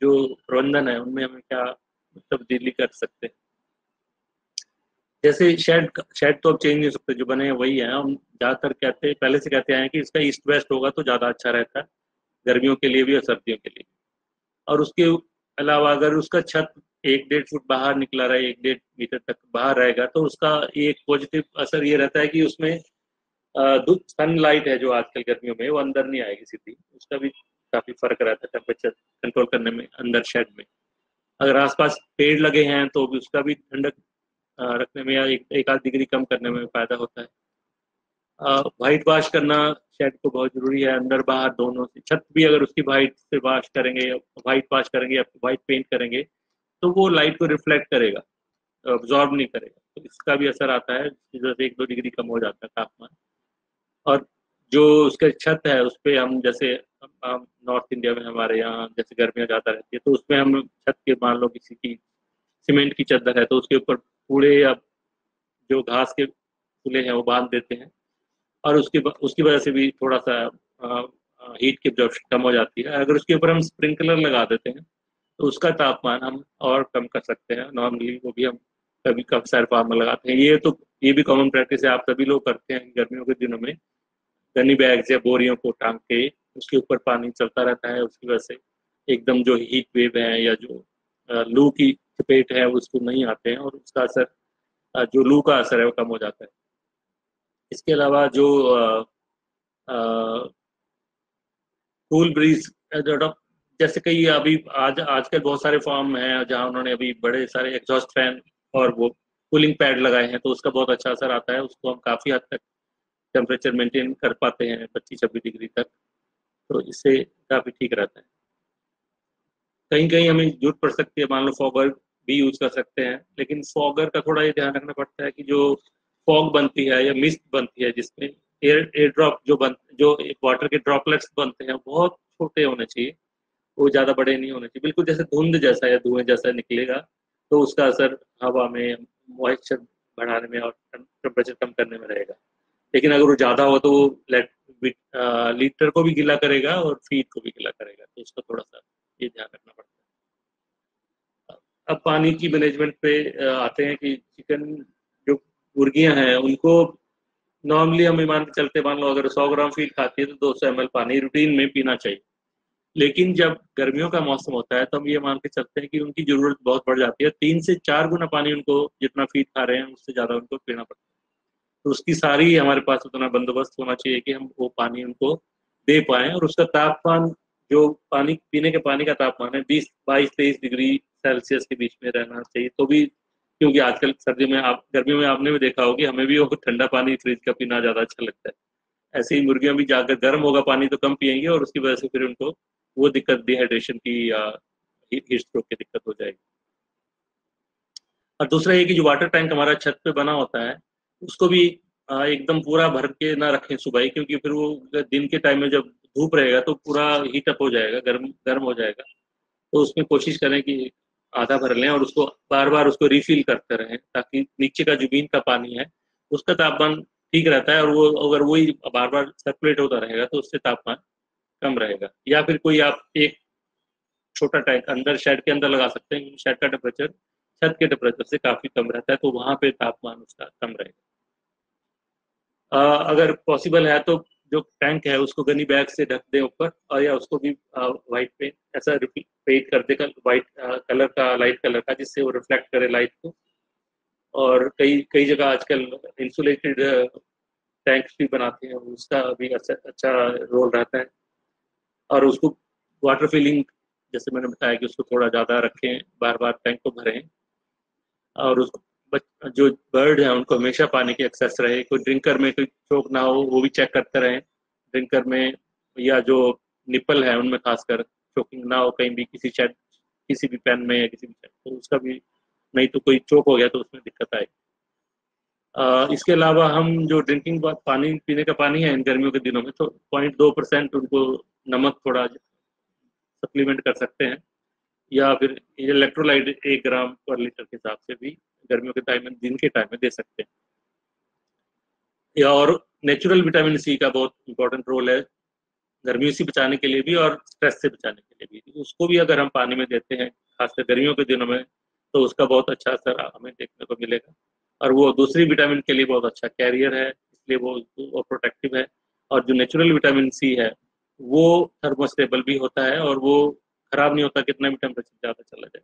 जो प्रबंधन है उनमें हमें क्या तब्दीली कर सकते हैं। जैसे शेड तो अब चेंज नहीं हो सकते, जो बने हैं वही है। हम ज़्यादातर कहते, पहले से कहते आए हैं कि इसका ईस्ट वेस्ट होगा तो ज़्यादा अच्छा रहता है, गर्मियों के लिए भी और सर्दियों के लिए। और उसके अलावा अगर उसका छत 1-1.5 फुट बाहर निकला रहे, 1-1.5 मीटर तक बाहर रहेगा, तो उसका एक पॉजिटिव असर ये रहता है कि उसमें सनलाइट है जो आजकल गर्मियों में, वो अंदर नहीं आएगी सीधी, उसका भी काफी फर्क रहता है टेम्परेचर कंट्रोल करने में अंदर शेड में। अगर आसपास पेड़ लगे हैं तो भी उसका भी ठंडक रखने में या एक आध डिग्री कम करने में फायदा होता है। वाइट वॉश करना शेड को बहुत जरूरी है, अंदर बाहर दोनों से। छत भी अगर उसकी वाइट से वॉश करेंगे, वाइट वॉश करेंगे या वाइट पेंट करेंगे, तो वो लाइट को रिफ्लेक्ट करेगा, अब्जॉर्ब नहीं करेगा, तो इसका भी असर आता है, इसकी वजह से 1-2 डिग्री कम हो जाता है तापमान। और जो उसका छत है उस पर हम जैसे हम नॉर्थ इंडिया में हमारे यहाँ जैसे गर्मियाँ ज़्यादा रहती है, तो उसमें हम छत के, मान लो किसी की सीमेंट की चादर है, तो उसके ऊपर कूड़े या जो घास के फूले हैं वो बांध देते हैं, और उसकी वजह से भी थोड़ा सा हीट की एब्जॉर्प्शन कम हो जाती है। अगर उसके ऊपर हम स्प्रिंकलर लगा देते हैं तो उसका तापमान हम और कम कर सकते हैं। नॉर्मली वो भी हम कभी कभी सारे फार्म में लगाते हैं। ये भी कॉमन प्रैक्टिस है, आप सभी लोग करते हैं गर्मियों के दिनों में गनी बैग्स या बोरियों को टांग के उसके ऊपर पानी चलता रहता है, उसकी वजह से एकदम जो हीट वेव है या जो लू की चपेट है उसको नहीं आते हैं, और उसका असर जो लू का असर है वो कम हो जाता है। इसके अलावा जो कूल ब्रीज, जैसे कई अभी आजकल बहुत सारे फॉर्म हैं जहां उन्होंने अभी बड़े सारे एग्जॉस्ट फैन और वो कूलिंग पैड लगाए हैं, तो उसका बहुत अच्छा असर आता है, उसको हम काफी हद तक टेम्परेचर मेंटेन कर पाते हैं 25-26 डिग्री तक, तो इससे काफी ठीक रहता है। कहीं कहीं हमें जरूरत पड़ सकती है, मान लो फॉगर भी यूज कर सकते हैं, लेकिन फॉगर का थोड़ा ये ध्यान रखना पड़ता है कि जो फॉग बनती है या मिस्ट बनती है जिसमें एयर ड्रॉप जो वाटर के ड्रॉपलेट्स बनते हैं बहुत छोटे होने चाहिए, वो ज़्यादा बड़े नहीं होने चाहिए, बिल्कुल जैसे धुंध जैसा या धुएं जैसा निकलेगा, तो उसका असर हवा में मॉइस्चर बढ़ाने में और टेम्परेचर कम करने में रहेगा। लेकिन अगर वो ज़्यादा हो तो वो लीटर को भी गीला करेगा और फीड को भी गीला करेगा, तो उसका थोड़ा सा ये ध्यान रखना पड़ता है। अब पानी की मैनेजमेंट पे आते हैं कि चिकन जो मुर्गियां हैं उनको नॉर्मली हम मान के चलते, मान लो अगर 100 ग्राम फीड खाती है तो 200 ml पानी रूटीन में पीना चाहिए। लेकिन जब गर्मियों का मौसम होता है तो हम ये मान के चलते हैं कि उनकी जरूरत बहुत बढ़ जाती है, 3 से 4 गुना पानी उनको, जितना फीड खा रहे हैं उससे ज्यादा उनको पीना पड़ता है। तो उसकी सारी हमारे पास उतना बंदोबस्त होना चाहिए कि हम वो पानी उनको दे पाएं, और उसका तापमान जो पानी पीने के पानी का तापमान है 20, 22, 23 डिग्री सेल्सियस के बीच में रहना चाहिए, तो भी क्योंकि आजकल सर्दियों में, आप गर्मियों में आपने भी देखा होगी, हमें भी वो ठंडा पानी फ्रिज का पीना ज्यादा अच्छा लगता है। ऐसे ही मुर्गियां भी जाकर गर्म होगा पानी तो कम पियेंगी, और उसकी वजह से फिर उनको वो दिक्कत डिहाइड्रेशन की या हीट स्ट्रोक की दिक्कत हो जाएगी। और दूसरा ये कि जो वाटर टैंक हमारा छत पे बना होता है उसको भी एकदम पूरा भर के ना रखें सुबह ही, क्योंकि फिर वो दिन के टाइम में जब धूप रहेगा तो पूरा हीट अप हो जाएगा, गर्म गर्म हो जाएगा। तो उसमें कोशिश करें कि आधा भर लें और उसको बार बार उसको रिफिल करते रहें, ताकि नीचे का जमीन का पानी है उसका तापमान ठीक रहता है, और वो अगर वही बार बार सर्कुलेट होता रहेगा तो उससे तापमान कम रहेगा। या फिर कोई आप एक छोटा टैंक अंदर शेड के अंदर लगा सकते हैं, क्योंकि शेड का टेम्परेचर छत के टेम्परेचर से काफी कम रहता है, तो वहां पे तापमान उसका कम रहेगा। अगर पॉसिबल है तो जो टैंक है उसको गनी बैग से ढक दें ऊपर, और या उसको भी वाइट पेंट ऐसा पेंट कर देगा वाइट कलर का, लाइट कलर का, जिससे वो रिफ्लेक्ट करे लाइट को। और कई कई जगह आजकल इंसुलेटेड टैंक्स भी बनाते हैं, उसका भी अच्छा रोल रहता है। और उसको वाटर फिलिंग, जैसे मैंने बताया कि उसको थोड़ा ज़्यादा रखें, बार बार टैंक को भरें, और उसको जो बर्ड है उनको हमेशा पानी की एक्सेस रहे, कोई ड्रिंकर में कोई चोक ना हो वो भी चेक करते रहें ड्रिंकर में, या जो निपल है उनमें खासकर चोकिंग ना हो कहीं भी, किसी भी पेन में या किसी भी तो उसका भी, नहीं तो कोई चोक हो गया तो उसमें दिक्कत आएगी। इसके अलावा हम जो ड्रिंकिंग पानी पीने का पानी है इन गर्मियों के दिनों में, तो 0.2% उनको नमक थोड़ा सप्लीमेंट कर सकते हैं, या फिर इलेक्ट्रोलाइट 1 ग्राम पर लीटर के हिसाब से भी गर्मियों के टाइम में, दिन के टाइम में दे सकते हैं। या और नेचुरल विटामिन सी का बहुत इंपॉर्टेंट रोल है गर्मियों से बचाने के लिए भी और स्ट्रेस से बचाने के लिए भी, उसको भी अगर हम पानी में देते हैं खासकर गर्मियों के दिनों में, तो उसका बहुत अच्छा असर हमें देखने को मिलेगा। और वो दूसरी विटामिन के लिए बहुत अच्छा कैरियर है, इसलिए वो प्रोटेक्टिव है। और जो नेचुरल विटामिन सी है वो थर्मोस्टेबल भी होता है, और वो खराब नहीं होता कितना भी टेम्परेचर ज़्यादा चला जाए।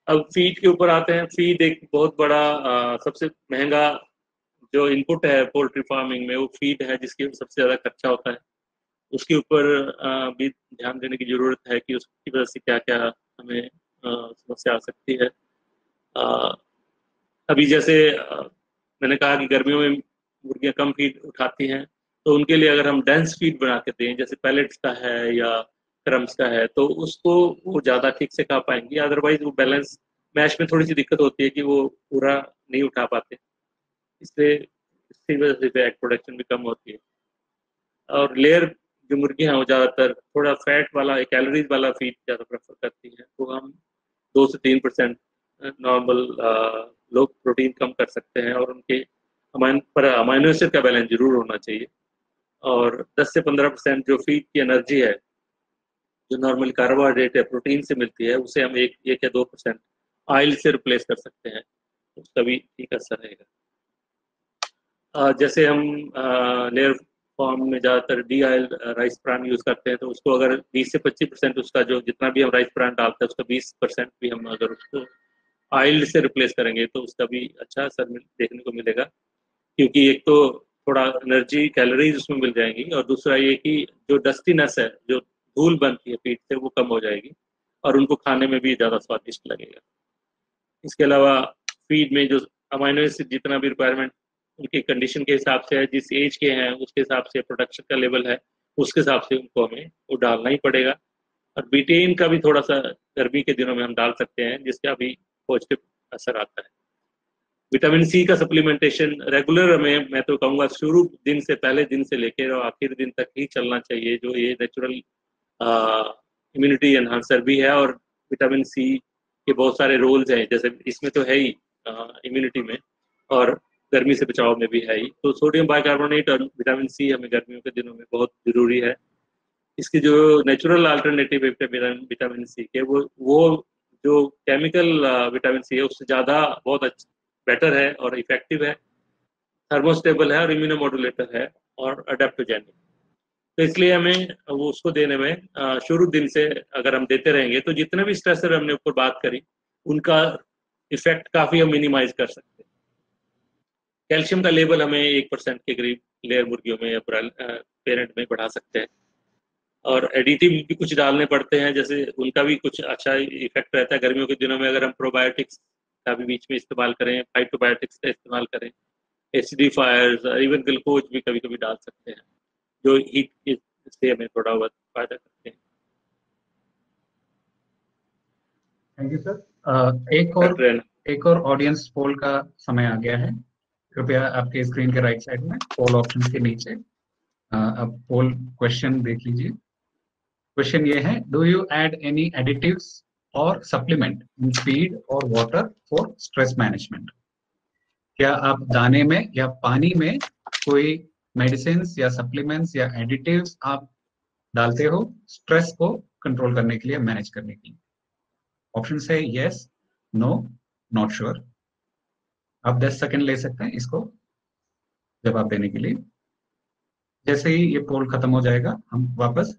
अब फीड के ऊपर आते हैं। फीड एक बहुत बड़ा सबसे महंगा जो इनपुट है पोल्ट्री फार्मिंग में, वो फीड है, जिसके सबसे ज़्यादा खर्चा होता है। उसके ऊपर भी ध्यान देने की ज़रूरत है कि उसकी वजह से क्या क्या हमें समस्या आ सकती है। अभी जैसे मैंने कहा कि गर्मियों में मुर्गियाँ कम फीड उठाती हैं, तो उनके लिए अगर हम डेंस फीड बना के दें, जैसे पैलेट्स का है या क्रम्स का है, तो उसको वो ज़्यादा ठीक से खा पाएंगी। अदरवाइज वो बैलेंस मैश में थोड़ी सी दिक्कत होती है कि वो पूरा नहीं उठा पाते, इसलिए इसकी वजह से एग प्रोडक्शन भी कम होती है। और लेयर जो मुर्गी हैं वो ज़्यादातर थोड़ा फैट वाला, कैलोरीज वाला फीड ज़्यादा प्रेफर करती हैं, तो हम 2 से 3% नॉर्मल लोग प्रोटीन कम कर सकते हैं, और उनके अमाइनो एसिड का बैलेंस जरूर होना चाहिए। और 10 से 15% जो फीड की एनर्जी है, जो नॉर्मल कार्बोहाइड्रेट या प्रोटीन से मिलती है, उसे हम 1 या 2% ऑयल से रिप्लेस कर सकते हैं, उसका भी ठीक असर रहेगा। जैसे हम लेयर फॉर्म में ज़्यादातर D oil rice bran use करते हैं, तो उसको अगर 20 से 25% उसका जो जितना भी हम राइस ब्रान डालते हैं उसका 20% भी हम अगर उसको ऑयल से रिप्लेस करेंगे, तो उसका भी अच्छा असर देखने को मिलेगा। क्योंकि एक तो थोड़ा एनर्जी कैलोरीज उसमें मिल जाएंगी, और दूसरा ये कि जो डस्टीनेस है, जो धूल बनती है फीड से, वो कम हो जाएगी और उनको खाने में भी ज़्यादा स्वादिष्ट लगेगा। इसके अलावा फीड में जो अमाइनो एसिड जितना भी रिक्वायरमेंट उनकी कंडीशन के हिसाब से है, जिस एज के हैं उसके हिसाब से प्रोडक्शन का लेवल है, उसके हिसाब से उनको हमें वो डालना ही पड़ेगा। और बीटेन का भी थोड़ा सा गर्मी के दिनों में हम डाल सकते हैं, जिसका भी पॉजिटिव असर आता है। विटामिन सी का सप्लीमेंटेशन रेगुलर हमें, मैं तो कहूँगा शुरू दिन से, पहले दिन से लेकर और आखिर दिन तक ही चलना चाहिए। जो ये नेचुरल इम्यूनिटी एनहांसर भी है, और विटामिन सी के बहुत सारे रोल्स हैं, जैसे इसमें तो है ही इम्यूनिटी में, और गर्मी से बचाव में भी है ही। तो सोडियम बाइकार्बोनेट और विटामिन सी हमें गर्मियों के दिनों में बहुत जरूरी है। इसकी जो नेचुरल अल्टरनेटिव है विटामिन सी के, वो जो केमिकल विटामिन सी है उससे ज़्यादा बहुत अच्छा, बेटर है और इफेक्टिव है, थर्मोस्टेबल है और इम्यूनोमोडुलेटर है और अडेप्टोजेनिक। तो इसलिए हमें वो उसको देने में शुरू दिन से अगर हम देते रहेंगे, तो जितने भी स्ट्रेसर हमने ऊपर बात करी, उनका इफेक्ट काफ़ी हम मिनिमाइज कर सकते हैं। कैल्शियम का लेवल हमें 1% के करीब लेयर मुर्गियों में या पेरेंट में बढ़ा सकते हैं। और एडिटिव भी कुछ डालने पड़ते हैं, जैसे उनका भी कुछ अच्छा इफेक्ट रहता है गर्मियों के दिनों में। अगर हम प्रोबायोटिक्स का भी बीच में इस्तेमाल करें, फाइटोबायोटिक्स का इस्तेमाल करें, एसिडिफायर्स, इवन ग्लूकोज भी कभी कभी डाल सकते हैं, जो हीट से हमें थोड़ा बहुत फायदा करते हैं।
Thank you sir. एक और ऑडियंस पोल का समय आ गया है। कृपया आपके स्क्रीन के राइट साइड में पोल ऑप्शंस के नीचे आप पोल क्वेश्चन देख लीजिए। क्वेश्चन ये है, do you add any additives और सप्लीमेंट इन फीड और वाटर फॉर स्ट्रेस मैनेजमेंट? क्या आप दाने में या पानी में कोई मेडिसिन या सप्लीमेंट्स या एडिटिव्स आप डालते हो स्ट्रेस को कंट्रोल करने के लिए, मैनेज करने के लिए? ऑप्शन है यस, नो, नॉट श्योर। आप 10 सेकंड ले सकते हैं इसको जवाब देने के लिए। जैसे ही ये पोल खत्म हो जाएगा, हम वापस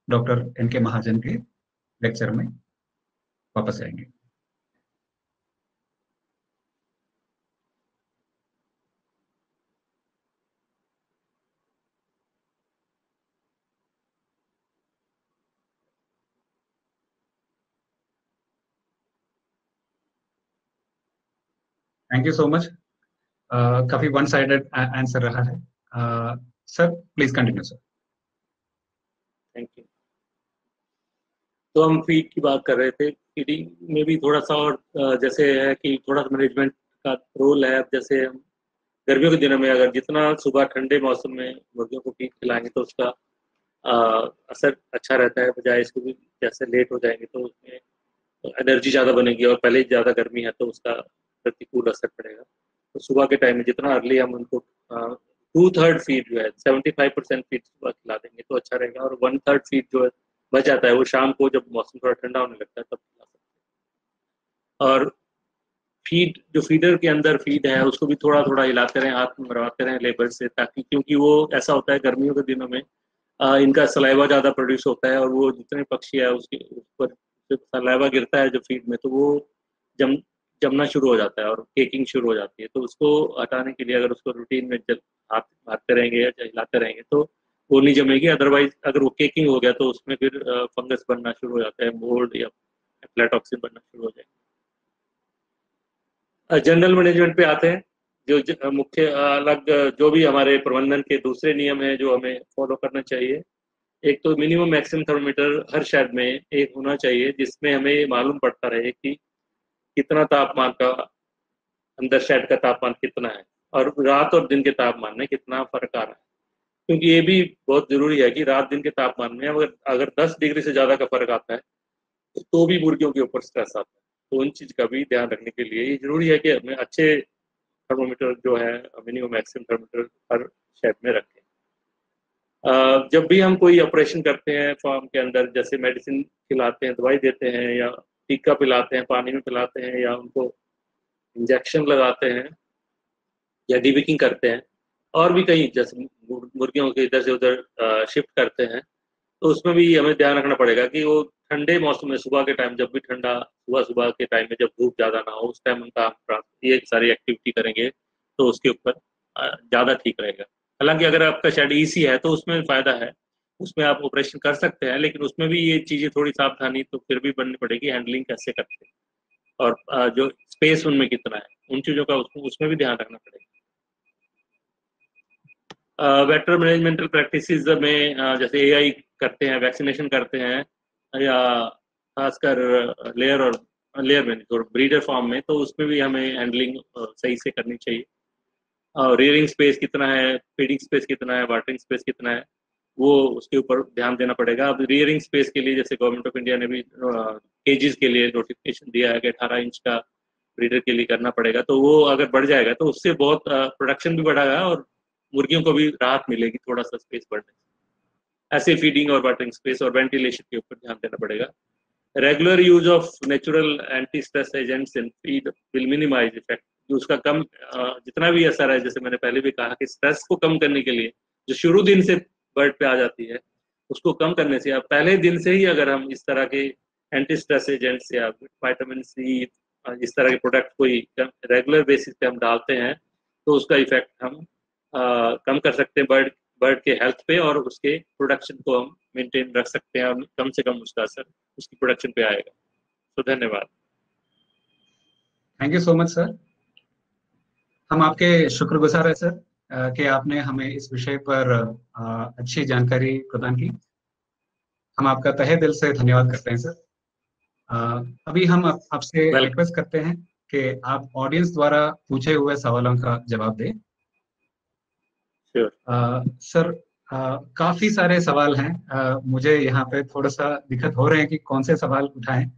डॉक्टर एन.के. महाजन के लेक्चर में वापस आएंगे। Thank you so much. काफी वन साइडेड आंसर रहा है। Sir please continue sir.
Thank you. तो हम फीड की बात कर रहे थे, फीडिंग में भी थोड़ा सा और जैसे है कि थोड़ा सा मैनेजमेंट का रोल है। अब जैसे हम गर्मियों के दिनों में अगर जितना सुबह ठंडे मौसम में मुर्गियों को फीड खिलाएंगे, तो उसका असर अच्छा रहता है, बजाय इसको भी जैसे लेट हो जाएंगे तो उसमें एनर्जी ज़्यादा बनेगी, और पहले ज़्यादा गर्मी है तो उसका प्रतिकूल असर पड़ेगा। तो सुबह के टाइम में जितना अर्ली हम उनको 2/3 फीड जो है, 75% फीड सुबह खिला देंगे तो अच्छा रहेगा, और 1/3 फीड जो है बच जाता है, वो शाम को जब मौसम थोड़ा ठंडा होने लगता है तब खिला सकते हैं। और फीड जो फीडर के अंदर फीड है उसको भी थोड़ा थोड़ा हिलाते रहें, हाथ में मरवाते रहें लेबर से, ताकि, क्योंकि वो ऐसा होता है गर्मियों के दिनों में इनका सलाइवा ज़्यादा प्रोड्यूस होता है, और वो जितने पक्षी है उसके ऊपर जब सलाइवा गिरता है जो फीड में, तो वो जम जमना शुरू हो जाता है और केकिंग शुरू हो जाती है। तो उसको हटाने के लिए अगर उसको रूटीन में जब हाथ मारते रहेंगे या हिलाते रहेंगे तो वो नहीं जमेगी। अदरवाइज अगर वो केकिंग हो गया तो उसमें फिर फंगस बनना शुरू हो जाता है, मोल्ड या एफ्लाटॉक्सिन बनना शुरू हो जाएगा। जनरल मैनेजमेंट पे आते हैं, जो मुख्य अलग जो भी हमारे प्रबंधन के दूसरे नियम हैं जो हमें फॉलो करना चाहिए। एक तो मिनिमम मैक्सिमम थर्मोमीटर हर शेड में एक होना चाहिए, जिसमें हमें मालूम पड़ता रहे कि कितना तापमान का अंदर शेड का तापमान कितना है, और रात और दिन के तापमान में कितना फर्क आ रहा है। क्योंकि ये भी बहुत जरूरी है कि रात दिन के तापमान में अगर अगर 10 डिग्री से ज्यादा का फर्क आता है तो भी मुर्गियों के ऊपर स्ट्रेस आता है। तो उन चीज का भी ध्यान रखने के लिए ये जरूरी है कि हमें अच्छे थर्मोमीटर जो है मिनिमम मैक्सिमम थर्मोमीटर हर शेड में रखें। जब भी हम कोई ऑपरेशन करते हैं फार्म के अंदर, जैसे मेडिसिन खिलाते हैं, दवाई देते हैं, या टीका पिलाते हैं, पानी में पिलाते हैं, या उनको इंजेक्शन लगाते हैं, या डिबिकिंग करते हैं, और भी कई जैसे मुर्गियों के इधर से उधर शिफ्ट करते हैं, तो उसमें भी हमें ध्यान रखना पड़ेगा कि वो ठंडे मौसम में सुबह के टाइम, जब भी ठंडा सुबह सुबह के टाइम में जब धूप ज़्यादा ना हो, उस टाइम उनका ये सारी एक्टिविटी करेंगे तो उसके ऊपर ज़्यादा ठीक रहेगा। हालांकि अगर आपका शेड ईसी है तो उसमें फ़ायदा है, उसमें आप ऑपरेशन कर सकते हैं, लेकिन उसमें भी ये चीज़ें थोड़ी सावधानी तो फिर भी बननी पड़ेगी, हैंडलिंग कैसे करते हैं और जो स्पेस उनमें कितना है, उन चीज़ों का उसमें भी ध्यान रखना पड़ेगा। वेक्टर मैनेजमेंटल प्रैक्टिसेस में जैसे एआई करते हैं, वैक्सीनेशन करते हैं, या खासकर लेयर में और ब्रीडर फार्म में, तो उसमें भी हमें हैंडलिंग सही से करनी चाहिए। रियरिंग स्पेस कितना है, फीडिंग स्पेस कितना है, वाटरिंग स्पेस कितना है, वो उसके ऊपर ध्यान देना पड़ेगा। अब रियरिंग स्पेस के लिए जैसे गवर्नमेंट ऑफ इंडिया ने भी केजेस के लिए नोटिफिकेशन दिया है कि 18 इंच का ब्रीडर के लिए करना पड़ेगा। तो वो अगर बढ़ जाएगा तो उससे बहुत प्रोडक्शन भी बढ़ेगा और मुर्गियों को भी राहत मिलेगी थोड़ा सा स्पेस बढ़ने से। ऐसे फीडिंग और वाटरिंग स्पेस और वेंटिलेशन के ऊपर ध्यान देना पड़ेगा। Regular use of natural anti stress agents in feed will minimise effect. उसका कम जितना भी असर है, जैसे मैंने पहले भी कहा कि स्ट्रेस को कम करने के लिए जो शुरू दिन से बर्ड पे आ जाती है उसको कम करने से, अब पहले दिन से ही अगर हम इस तरह के एंटी स्ट्रेस एजेंट्स या विटामिन सी इस तरह के प्रोडक्ट कोई रेगुलर बेसिस पे हम डालते हैं तो उसका इफेक्ट हम कम कर सकते हैं बर्ड के हेल्थ पे, और उसके प्रोडक्शन को हम मेंटेन रख सकते हैं, कम से कम उसका असर उसकी प्रोडक्शन पे आएगा। तो धन्यवाद।
Thank you so much sir. हम आपके शुक्रगुजार हैं सर कि आपने हमें इस विषय पर अच्छी जानकारी प्रदान की। हम आपका तहे दिल से धन्यवाद करते हैं सर। अभी हम आपसे रिक्वेस्ट करते हैं कि आप ऑडियंस द्वारा पूछे हुए सवालों का जवाब दें। सर काफी सारे सवाल हैं, मुझे यहाँ पे थोड़ा सा दिक्कत हो रहे हैं कि कौन से सवाल उठाएं।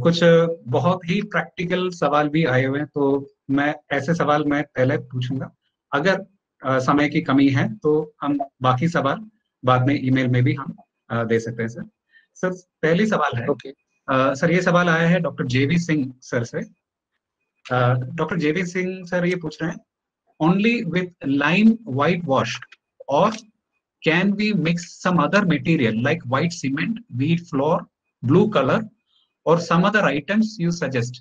कुछ बहुत ही प्रैक्टिकल सवाल भी आए हुए हैं, तो मैं ऐसे सवाल मैं पहले पूछूंगा। अगर समय की कमी है तो हम बाकी सवाल बाद में ईमेल में भी हम दे सकते हैं सर। सर पहली सवाल है, सर ये सवाल आया है डॉक्टर जेवी सिंह सर से। डॉक्टर जेवी सिंह सर ये पूछ रहे हैं, only with lime whitewash, or can we mix some other material like white cement, wheat flour, blue color, or some other items you suggest?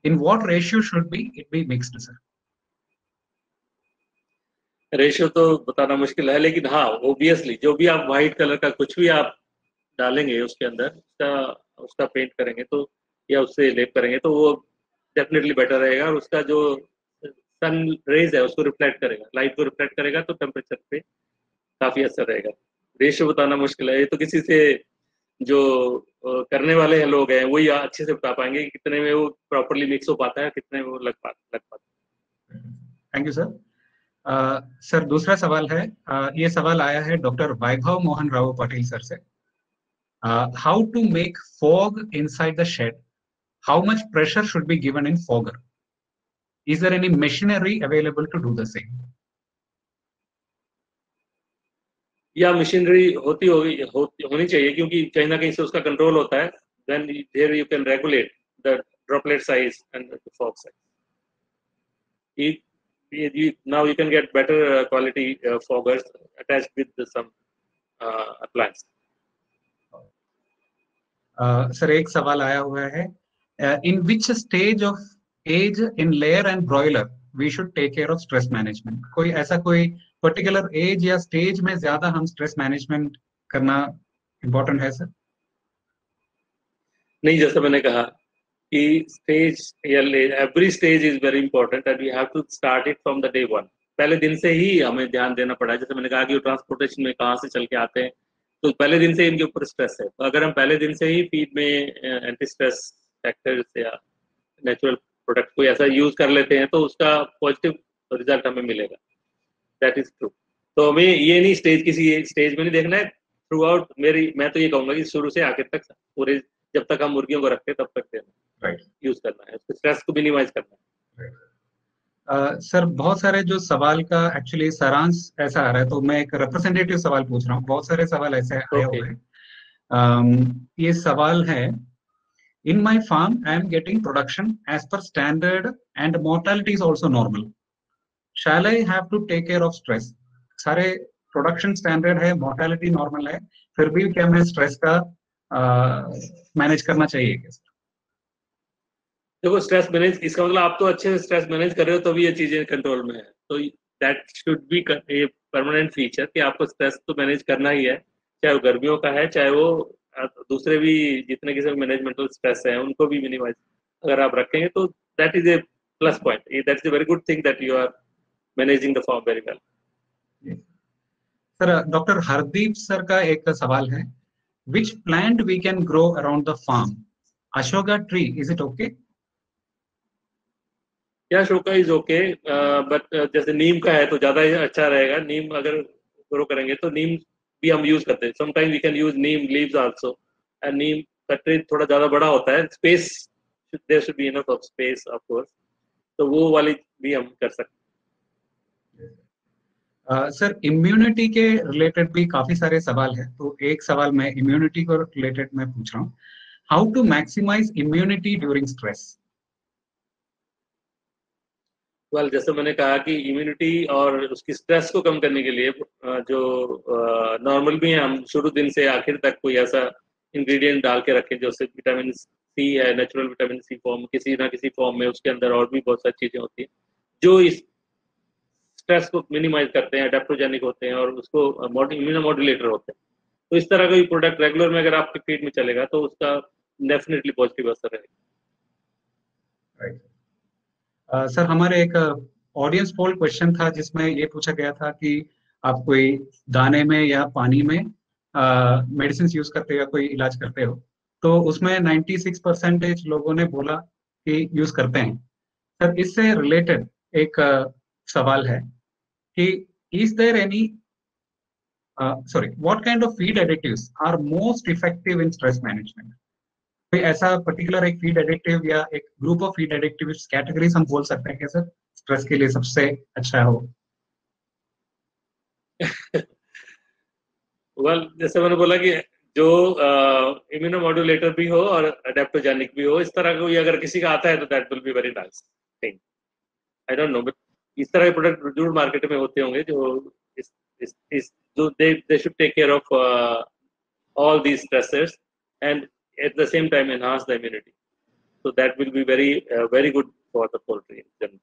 In what ratio should it be mixed, sir?
Ratio तो बताना मुश्किल है, लेकिन हाँ obviously जो भी आप white colour का कुछ भी आप डालेंगे उसके अंदर, उसका पेंट करेंगे तो या उससे लेप करेंगे तो वो डेफिनेटली बेटर रहेगा, और उसका जो सन रेज है उसको रिफ्लेक्ट करेगा, लाइट को रिफ्लेक्ट करेगा, तो टेम्परेचर पे काफी असर रहेगा। रेशियो बताना मुश्किल है, ये तो किसी से जो करने वाले हैं लोग हैं वही अच्छे से बता पाएंगे कि कितने में वो प्रॉपरली मिक्स हो पाता है, कितने में वो लग पाता है।
Thank you sir. सर दूसरा सवाल है, ये सवाल आया है डॉक्टर वैभव मोहन राव पाटिल सर से। How to make fog inside the shed? How much pressure should be given in fogger? Is there any machinery available to do the same?
या मशीनरी होनी चाहिए, क्योंकि कहीं ना कहीं से उसका कंट्रोल होता है। then there you can regulate the droplet size and the fog size. Now you can get better quality foggers attached with some appliance.
Sir एक सवाल आया हुआ है, in which stage of age in layer and broiler we should take care of stress management? कोई ऐसा कोई particular age या stage में ज्यादा हम स्ट्रेस मैनेजमेंट करना इम्पोर्टेंट है सर?
नहीं, जैसा मैंने कहा कि स्टेज या every stage is very important and we have to start it from the day one. पहले दिन से ही हमें ध्यान देना पड़ा है. जैसे मैंने कहा कि ट्रांसपोर्टेशन में कहाँ से चल के आते हैं, तो पहले दिन से इनके ऊपर स्ट्रेस है. तो अगर हम पहले दिन से ही फीड में एंटी स्ट्रेस फैक्टर्स या नेचुरल प्रोडक्ट कोई ऐसा यूज कर लेते हैं तो उसका पॉजिटिव रिजल्ट हमें मिलेगा. That is true. तो हमें ये नहीं किसी स्टेज में नहीं देखना है. थ्रू आउट मैं तो ये कहूंगा कि शुरू से आखिर तक पूरे जब तक हम मुर्गियों को रखते हैं तब तक देना, यूज करना है, स्ट्रेस को मिनिमाइज करना है.
सर बहुत सारे जो सवाल का एक्चुअली सारांश ऐसा आ रहा है, तो मैं एक रिप्रेजेंटेटिव सवाल पूछ रहा हूँ. बहुत सारे सवाल ऐसे आए हुए हैं. ये सवाल है, in my farm I am getting production as per standard and mortality is also normal. Shall I have to take care of stress? सारे प्रोडक्शन स्टैंडर्ड है, मोर्टेलिटी नॉर्मल है, फिर भी क्या मैं स्ट्रेस का मैनेज करना चाहिए क्या?
देखो, स्ट्रेस मैनेज, इसका मतलब आप तो अच्छे से स्ट्रेस मैनेज कर रहे हो तभी ये चीजें कंट्रोल में है. तो that should be a permanent feature कि आपको स्ट्रेस तो मैनेज करना ही है, चाहे वो गर्मियों का है, चाहे वो दूसरे भी जितने किस्म मैनेजमेंटल स्ट्रेस है उनको भी मिनिमाइज अगर आप रखेंगे तो that is a plus point. That's a very good thing that you are managing the farm very well.
Sir doctor Hardeep sir का एक सवाल है, which plant we can grow around the farm? Ashoka tree, is it okay?
या Ashoka is okay, but जैसे नीम का है तो ज्यादा अच्छा रहेगा. नीम अगर ग्रो करेंगे तो नीम भी हम यूज करते हैं. Sometime we can use neem leaves also. And नीम का ट्री थोड़ा ज्यादा बड़ा होता है, space there should be enough of space of course, तो वो वाली भी हम कर सकते हैं.
सर इम्यूनिटी के रिलेटेड भी काफी सारे सवाल है, तो एक सवाल मैं इम्यूनिटी को रिलेटेड मैं पूछ रहा हूँ, how to maximise immunity during stress?
Well, जैसे मैंने कहा कि इम्यूनिटी और उसकी स्ट्रेस को कम करने के लिए जो नॉर्मल भी है, हम शुरू दिन से आखिर तक कोई ऐसा इंग्रेडिएंट डाल के रखें जैसे विटामिन सी है, नेचुरल विटामिन सी फॉर्म किसी ना किसी फॉर्म में, उसके अंदर और भी बहुत सारी चीजें होती हैं जो इस स्ट्रेस को मिनिमाइज करते हैं, एडेप्टोजेनिक होते हैं और उसको इम्यूनोमॉड्यूलेटर होते हैं. तो इस तरह का भी प्रोडक्ट रेगुलर में अगर आपके फीड में चलेगा तो उसका डेफिनेटली पॉजिटिव असर रहेगा.
सर हमारे एक ऑडियंस पोल क्वेश्चन था जिसमें ये पूछा गया था कि आप कोई दाने में या पानी में मेडिसिन यूज करते हो या कोई इलाज करते हो, तो उसमें 96% लोगों ने बोला कि यूज करते हैं. सर इससे रिलेटेड एक सवाल है कि is there any what kind of feed additives are most effective in stress management? कोई ऐसा पर्टिकुलर एक फीड एडिक्टिव या एक group of feed addictives categories हम बोल सकते हैं क्या सर, स्ट्रेस के लिए सबसे अच्छा हो?
वेल, जैसे मैंने बोला कि जो इम्यूनोमॉड्यूलेटर भी हो और एडेप्टोजेनिक भी हो, इस तरह का अगर किसी का आता है तो that will be very nice thing. I don't know, but इस तरह के प्रोडक्ट जरूर मार्केट में होते होंगे जो जो they should take care of all these stressors and at the same time enhance the immunity. So that will be very good for the poultry in general.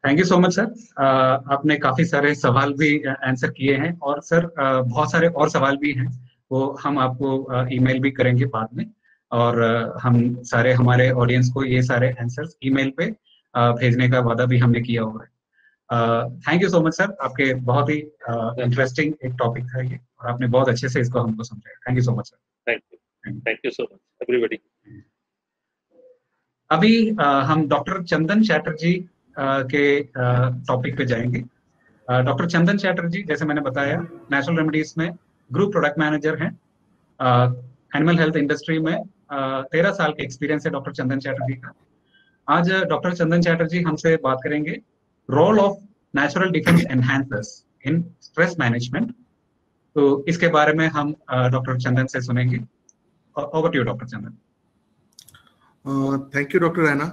Thank you so much sir. आपने काफी सारे सवाल भी answer किए हैं और sir बहुत सारे और सवाल भी हैं, वो हम आपको ईमेल भी करेंगे बाद में, और हम सारे हमारे ऑडियंस को ये सारे आंसर्स ईमेल पे भेजने का वादा भी हमने किया हुआ है. Thank you so much sir, आपके बहुत ही इंटरेस्टिंग एक टॉपिक था ये और आपने बहुत अच्छे से इसको हमको समझाया. Thank you so much sir.
Thank you so much everybody.
अभी हम डॉक्टर चंदन चैटर्जी के टॉपिक पे जाएंगे. डॉक्टर चंदन चैटर्जी, जैसे मैंने बताया, नेचुरल रेमेडीज में ग्रुप प्रोडक्ट मैनेजर हैं. एनिमल हेल्थ इंडस्ट्री में 13 साल के एक्सपीरियंस है डॉक्टर चंदन चैटर्जी का. आज डॉक्टर चंदन चैटर्जी हमसे बात करेंगे role of natural defence enhancers in stress management. तो इसके बारे में हम डॉक्टर चंदन से सुनेंगे. Over to you doctor Chandan.
Thank you doctor Raina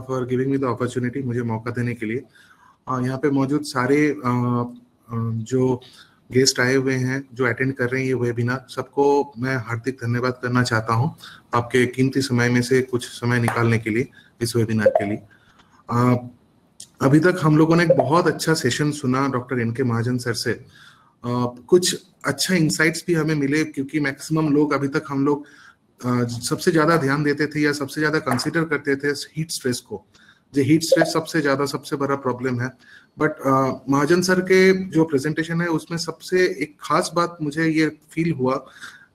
for giving me the opportunity, मुझे मौका देने के लिए. यहाँ पे मौजूद सारे जो गेस्ट आए हुए हैं, जो अटेंड कर रहे हैं ये वेबिनार, सबको मैं हार्दिक धन्यवाद करना चाहता हूं आपके कीमती समय में से कुछ समय निकालने के लिए इस वेबिनार के लिए। अभी तक हम लोगों ने एक बहुत अच्छा सेशन सुना डॉक्टर एन के महाजन सर से। कुछ अच्छा इंसाइट्स भी हमें मिले, क्योंकि मैक्सिमम लोग अभी तक हम लोग सबसे ज्यादा ध्यान देते थे या सबसे ज्यादा कंसीडर करते थे हीट स्ट्रेस को। जो हीट स्ट्रेस सबसे बड़ा प्रॉब्लम है। बट महाजन सर के जो प्रेजेंटेशन है उसमें सबसे एक खास बात मुझे ये फील हुआ,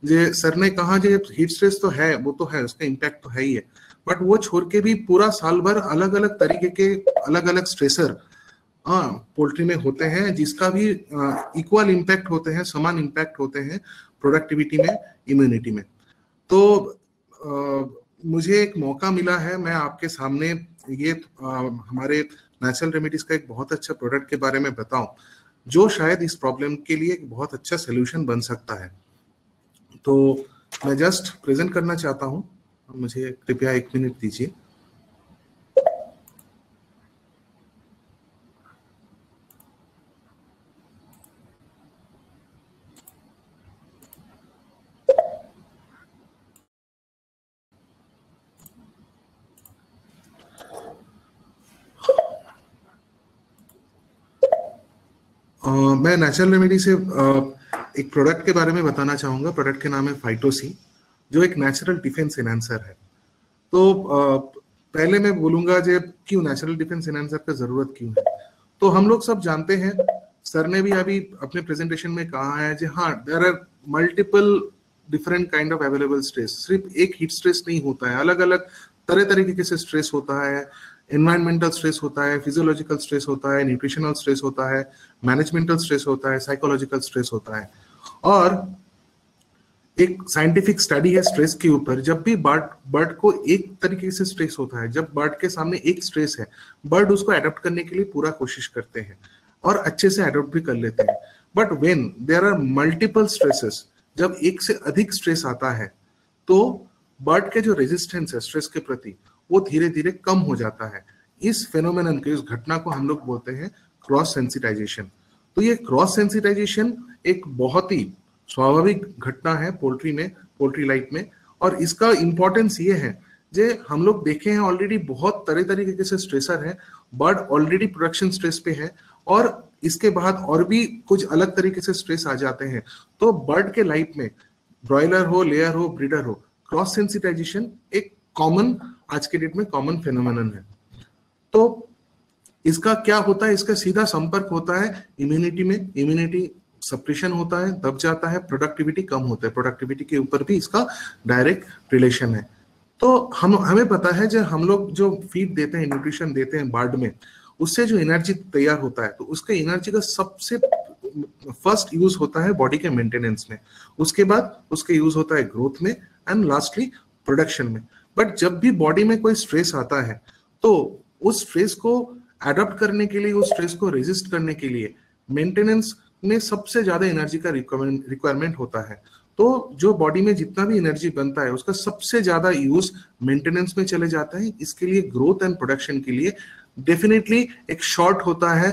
जो सर ने कहा जो हीट स्ट्रेस तो है, वो तो है, उसका इम्पैक्ट तो है ही है, बट वो छोड़ के भी पूरा साल भर अलग अलग तरीके के अलग अलग स्ट्रेसर पोल्ट्री में होते हैं, जिसका भी इक्वल इम्पैक्ट होते हैं, समान इम्पैक्ट होते हैं प्रोडक्टिविटी में, इम्यूनिटी में। तो मुझे एक मौका मिला है, मैं आपके सामने ये हमारे नेचुरल रेमेडीज का एक बहुत अच्छा प्रोडक्ट के बारे में बताऊं, जो शायद इस प्रॉब्लम के लिए एक बहुत अच्छा सोल्यूशन बन सकता है। तो मैं जस्ट प्रेजेंट करना चाहता हूं, मुझे कृपया 1 मिनट दीजिए। मैं नेचुरल रेमेडी से एक प्रोडक्ट के बारे में बताना चाहूंगा। प्रोडक्ट के नाम है फाइटोसी, जो एक नेचुरल डिफेंस एनहांसर है। तो पहले मैं बोलूंगा जो क्यों नेचुरल डिफेंस एनहांसर का जरूरत क्यों है। तो हम लोग सब जानते हैं, सर ने भी अभी अपने प्रेजेंटेशन में कहा है कि हाँ, there are multiple different kind of available stress. सिर्फ एक हीट स्ट्रेस नहीं होता है, अलग अलग तरह तरीके से स्ट्रेस होता है। एनवायरमेंटल स्ट्रेस होता है, फिजियोलॉजिकल स्ट्रेस होता है, न्यूट्रिशनल स्ट्रेस होता है, मैनेजमेंटल स्ट्रेस होता है, साइकोलॉजिकल स्ट्रेस होता है। और एक साइंटिफिक स्टडी है स्ट्रेस के ऊपर। जब भी बर्ड को एक तरीके से स्ट्रेस होता है, जब बर्ड के सामने एक स्ट्रेस है, बर्ड उसको अडॉप्ट करने के लिए पूरा कोशिश करते हैं और अच्छे से अडॉप्ट भी कर लेते हैं। But when there are multiple stresses, जब एक से अधिक स्ट्रेस आता है, तो बर्ड के जो रेजिस्टेंस है स्ट्रेस के प्रति, वो धीरे धीरे कम हो जाता है। इस फेनोमेनन के, इस घटना को हम लोग बोलते हैं क्रॉस सेंसिटाइजेशन। तो ये क्रॉस सेंसिटाइजेशन एक बहुत ही स्वाभाविक घटना है पोल्ट्री में, पोल्ट्री लाइफ में। और इसका इंपॉर्टेंस ये है जे हम लोग देखे हैं ऑलरेडी बहुत तरह तरीके से स्ट्रेसर है। बर्ड ऑलरेडी प्रोडक्शन स्ट्रेस पे है और इसके बाद और भी कुछ अलग तरीके से स्ट्रेस आ जाते हैं। तो बर्ड के लाइफ में, ब्रॉयलर हो, लेयर हो, ब्रीडर हो, क्रॉस सेंसिटाइजेशन एक कॉमन, आज के डेट में कॉमन फेनोमेनन है। तो इसका क्या होता है, इसका सीधा संपर्क होता है इम्यूनिटी में। इम्यूनिटी सप्रेशन होता है, दब जाता है, प्रोडक्टिविटी कम होता है, प्रोडक्टिविटी के ऊपर भी इसका डायरेक्ट रिलेशन है। तो हमें पता है जब हम लोग जो फीड देते हैं, न्यूट्रिशन देते हैं बर्ड में, उससे जो एनर्जी तैयार होता है, तो उसके एनर्जी का सबसे फर्स्ट यूज होता है बॉडी के मेंटेनेंस में, उसके बाद उसके यूज होता है ग्रोथ में, एंड लास्टली प्रोडक्शन में। बट जब भी बॉडी में कोई स्ट्रेस आता है, तो उस स्ट्रेस को अडॉप्ट करने के लिए, उस स्ट्रेस को रेजिस्ट करने के लिए मेंटेनेंस में सबसे ज्यादा एनर्जी का रिक्वायरमेंट होता है। तो जो बॉडी में जितना भी एनर्जी बनता है, उसका सबसे ज्यादा यूज मेंटेनेंस में चले जाता है। इसके लिए ग्रोथ एंड प्रोडक्शन के लिए डेफिनेटली एक शॉर्ट होता है,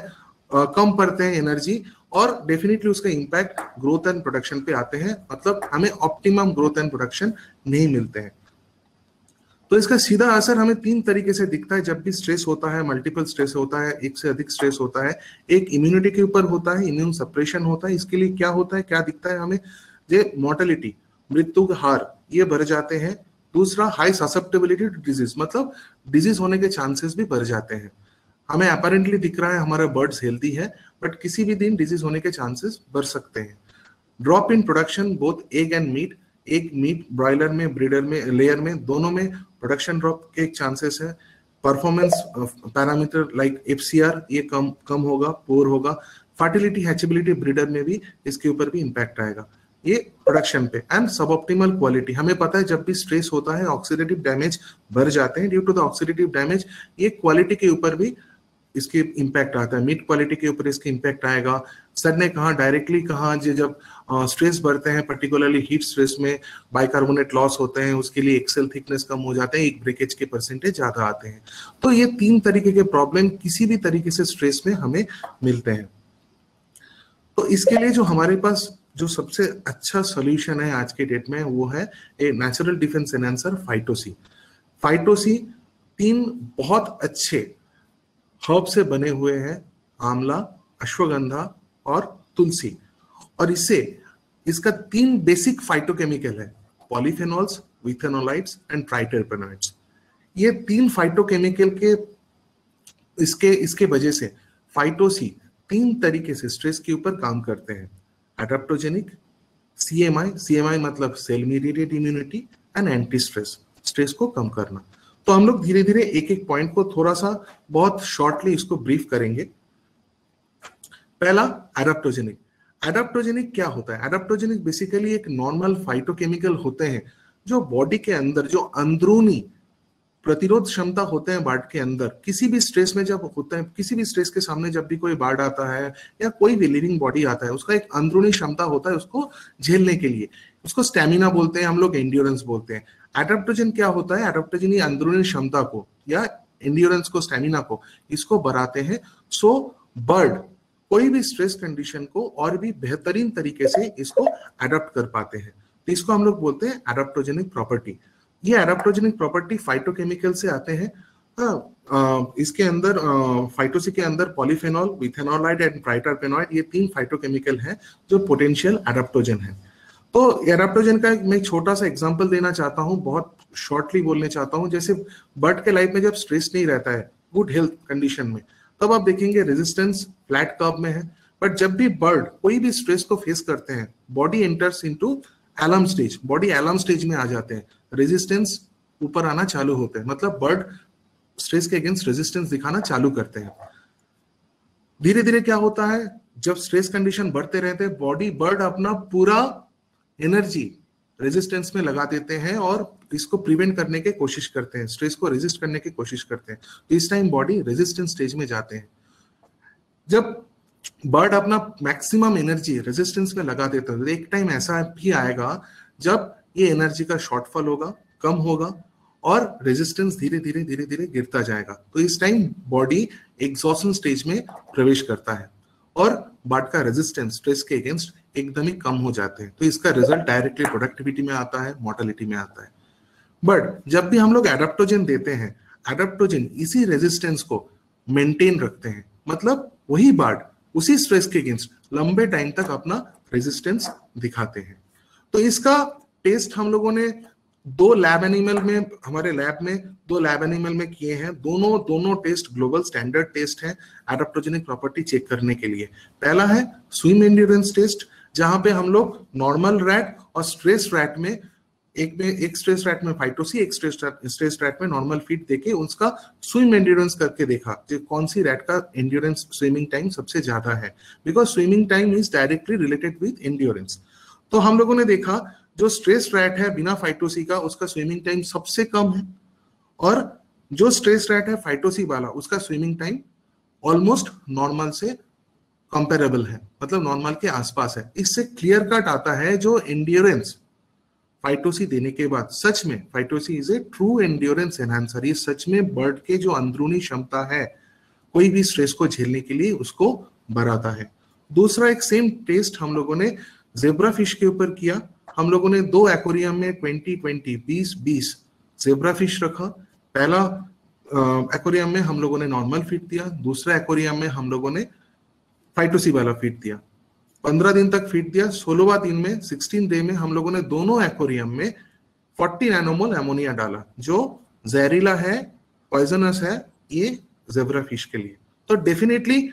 कम पड़ते हैं एनर्जी, और डेफिनेटली उसका इंपैक्ट ग्रोथ एंड प्रोडक्शन पे आते हैं। मतलब हमें ऑप्टिमम ग्रोथ एंड प्रोडक्शन नहीं मिलते हैं। तो इसका सीधा असर हमें 3 तरीके से दिखता है जब भी स्ट्रेस होता है, मल्टीपल स्ट्रेस होता है, एक से अधिक स्ट्रेस होता है। एक इम्यूनिटी के ऊपर होता है, इम्यून सप्रेशन होता है। इसके लिए क्या होता है, क्या दिखता है हमें, जे मोर्टेलिटी, मृत्यु के हार, ये बढ़ जाते हैं। दूसरा, हाई ससेप्टेबिलिटी टू डिजीज, मतलब डिजीज होने के चांसेस भी बढ़ जाते हैं। हमें अपेरेंटली दिख रहा है हमारा बर्ड्स हेल्दी है, बट किसी भी दिन डिजीज होने के चांसेस बढ़ सकते हैं। Drop in production both egg and meat, एक मीट ब्रॉयलर में, ब्रीडर में, लेयर में, दोनों में प्रोडक्शन ड्रॉप के एक चांसेस है। परफॉर्मेंस पैरामीटर लाइक एफसीआर, ये कम होगा, पोर होगा। फर्टिलिटी, हैचेबिलिटी ब्रीडर में भी इसके ऊपर भी इंपैक्ट आएगा, ये प्रोडक्शन पे। एंड सब ऑप्टिमल क्वालिटी, हमें पता है जब भी स्ट्रेस होता है ऑक्सीडेटिव डैमेज बढ़ जाते हैं। Due to the oxidative damage ये क्वालिटी के ऊपर भी इसके इम्पैक्ट आता है, मीट क्वालिटी के ऊपर इसके इम्पैक्ट आएगा। सर ने कहा, डायरेक्टली कहा, जब स्ट्रेस बढ़ते हैं, पर्टिकुलरली हीट स्ट्रेस में बाइकार्बोनेट लॉस होते हैं, उसके लिए एक्सेल थिकनेस कम हो जाते हैं, एक ब्रेकेज के परसेंटेज ज्यादा आते हैं। तो ये 3 तरीके के प्रॉब्लम किसी भी तरीके से स्ट्रेस में हमें मिलते हैं। तो इसके लिए जो हमारे पास जो सबसे अच्छा सोल्यूशन है आज के डेट में वो है ए नेचुरल डिफेंस एनहांसर फाइटोसी। फाइटोसी 3 बहुत अच्छे हर्ब से बने हुए हैं, आंवला, अश्वगंधा और तुलसी, और इसका 3 बेसिक फाइटोकेमिकल है, पॉलीफेनॉल्स, विथेनोलाइट्स एंड ट्राइटरपेनॉइड्स। ये 3 फाइटोकेमिकल के इसके वजह से फाइटोसी 3 तरीके से स्ट्रेस के ऊपर काम करते हैं, एडाप्टोजेनिक, सीएमआई मतलब cell mediated immunity, and anti stress, stress को कम करना। तो हम लोग धीरे धीरे एक एक पॉइंट को थोड़ा सा बहुत शॉर्टली इसको ब्रीफ करेंगे। पहला, एडाप्टोजेनिक। एडाप्टोजेनिक क्या होता है? एडाप्टोजेनिक बेसिकली एक नॉर्मल फाइटोकेमिकल होते हैं जो बॉडी के अंदर जो अंदरूनी प्रतिरोध क्षमता होते हैं बाढ़ के अंदर, किसी भी स्ट्रेस में जब होता है, किसी भी स्ट्रेस के सामने जब भी कोई बाढ़ आता है या कोई भी लिविंग बॉडी आता है, उसका एक अंदरूनी क्षमता होता है उसको झेलने के लिए, उसको स्टैमिना बोलते हैं हम लोग, एंड्योरेंस बोलते हैं। एडाप्टोजन क्या होता है? एडाप्टोजन ये अंदरूनी क्षमता को या एंड्योरेंस को, स्टैमिना को, इसको बढ़ाते हैं। सो बर्ड कोई भी स्ट्रेस कंडीशन को और भी बेहतरीन तरीके से इसको अडॉप्ट कर पाते हैं, तो इसको हम लोग बोलते हैं एडाप्टोजेनिक प्रॉपर्टी। ये एडाप्टोजेनिक प्रॉपर्टी फाइटोकेमिकल से आते हैं। इसके अंदर फाइटोसी के अंदर पॉलीफेनॉल, विथेनोलाइट एंड ट्राइटरपेनॉइड, ये 3 फाइटोकेमिकल हैं जो पोटेंशियल एडाप्टोजन है। तो एडाप्टोजन का मैं छोटा सा एग्जांपल देना चाहता हूँ, बहुत शॉर्टली बोलने चाहता हूँ। जैसे बर्ड के लाइफ में जब स्ट्रेस नहीं रहता है, गुड हेल्थ कंडीशन में, तब आप देखेंगे रेजिस्टेंस फ्लैट कर्व में है। बट जब भी बर्ड कोई भी स्ट्रेस को फेस करते हैं, body enters into alarm stage, body alarm stage में आ जाते हैं, रेजिस्टेंस ऊपर आना चालू होते हैं, मतलब बर्ड स्ट्रेस के अगेंस्ट रेजिस्टेंस दिखाना चालू करते हैं। धीरे धीरे क्या होता है, जब स्ट्रेस कंडीशन बढ़ते रहते हैं, बर्ड अपना पूरा एनर्जी रेजिस्टेंस में लगा देते हैं और इसको प्रिवेंट करने की कोशिश करते हैं, स्ट्रेस को रेजिस्ट करने की कोशिश करते हैं। तो इस टाइम बॉडी रेजिस्टेंस स्टेज में जाते हैं। जब बर्ड अपना मैक्सिमम एनर्जी रेजिस्टेंस में लगा देता है, तो एक टाइम ऐसा भी आएगा जब ये एनर्जी का शॉर्टफॉल होगा, कम होगा और रेजिस्टेंस धीरे धीरे गिरता जाएगा। तो इस टाइम बॉडी एग्जॉशन स्टेज में प्रवेश करता है और बर्ड का रेजिस्टेंस स्ट्रेस के अगेंस्ट एकदम ही कम हो जाते हैं। तो इसका रिजल्ट डायरेक्टली प्रोडक्टिविटी में आता है, मोर्टेलिटी में आता है। बट जब भी हम लोग एडाप्टोजन देते हैं, एडाप्टोजन इसी रेजिस्टेंस को मेंटेन रखते हैं, मतलब वही बर्ड उसी स्ट्रेस के अगेंस्ट लंबे टाइम तक अपना रेजिस्टेंस दिखाते हैं। तो इसका टेस्ट हम लोगों ने 2 लैब एनिमल में, हमारे लैब में 2 लैब एनिमल में किए हैं। दोनों टेस्ट ग्लोबल स्टैंडर्ड टेस्ट है एडाप्टोजेनिक प्रॉपर्टी चेक करने के लिए। पहला है स्विम एंड्योरेंस टेस्ट, जहां पे हम लोग नॉर्मल रैट और स्ट्रेस रैट में एक स्ट्रेस रैट में फाइटोसी, एक स्ट्रेस रैट में नॉर्मल फीड देके उसका स्विम एंड्योरेंस करके देखा कि कौन सी रैट का एंड्योरेंस स्विमिंग टाइम सबसे ज्यादा है, because swimming time is directly related with endurance. तो हम लोगों ने देखा जो स्ट्रेस रैट है बिना फाइटोसी का, उसका स्विमिंग टाइम सबसे कम है, और जो स्ट्रेस रैट है फाइटोसी वाला, उसका स्विमिंग टाइम ऑलमोस्ट नॉर्मल से कंपेरेबल है, मतलब नॉर्मल के आसपास है। इससे क्लियर कट आता है जो एंड्योरेंस फाइटोसी देने के बाद, सच में Phytocee is a true endurance enhancer. ये सच में बर्ड के जो अंदरूनी क्षमता है कोई भी स्ट्रेस को झेलने के लिए, उसको बढ़ाता है। दूसरा एक सेम टेस्ट हम लोगों ने जेब्रा फिश के ऊपर किया। हम लोगों ने 2 एक्वेरियम में 20-20 जेब्रा फिश रखा। पहला एक्वेरियम में हम लोगों ने नॉर्मल फीड दिया, दूसरा एक्वेरियम में हम लोगों ने फाइटोसी वाला फीड दिया। 15 दिन तक फीड दिया। 16वां दिन में 16 डे में हम लोगों ने दोनों एक्वेरियम में 40 नैनोमोल एमोनिया डाला, जो जहरीला है, पॉइजनस है ये जेब्रा फिश के लिए। तो डेफिनेटली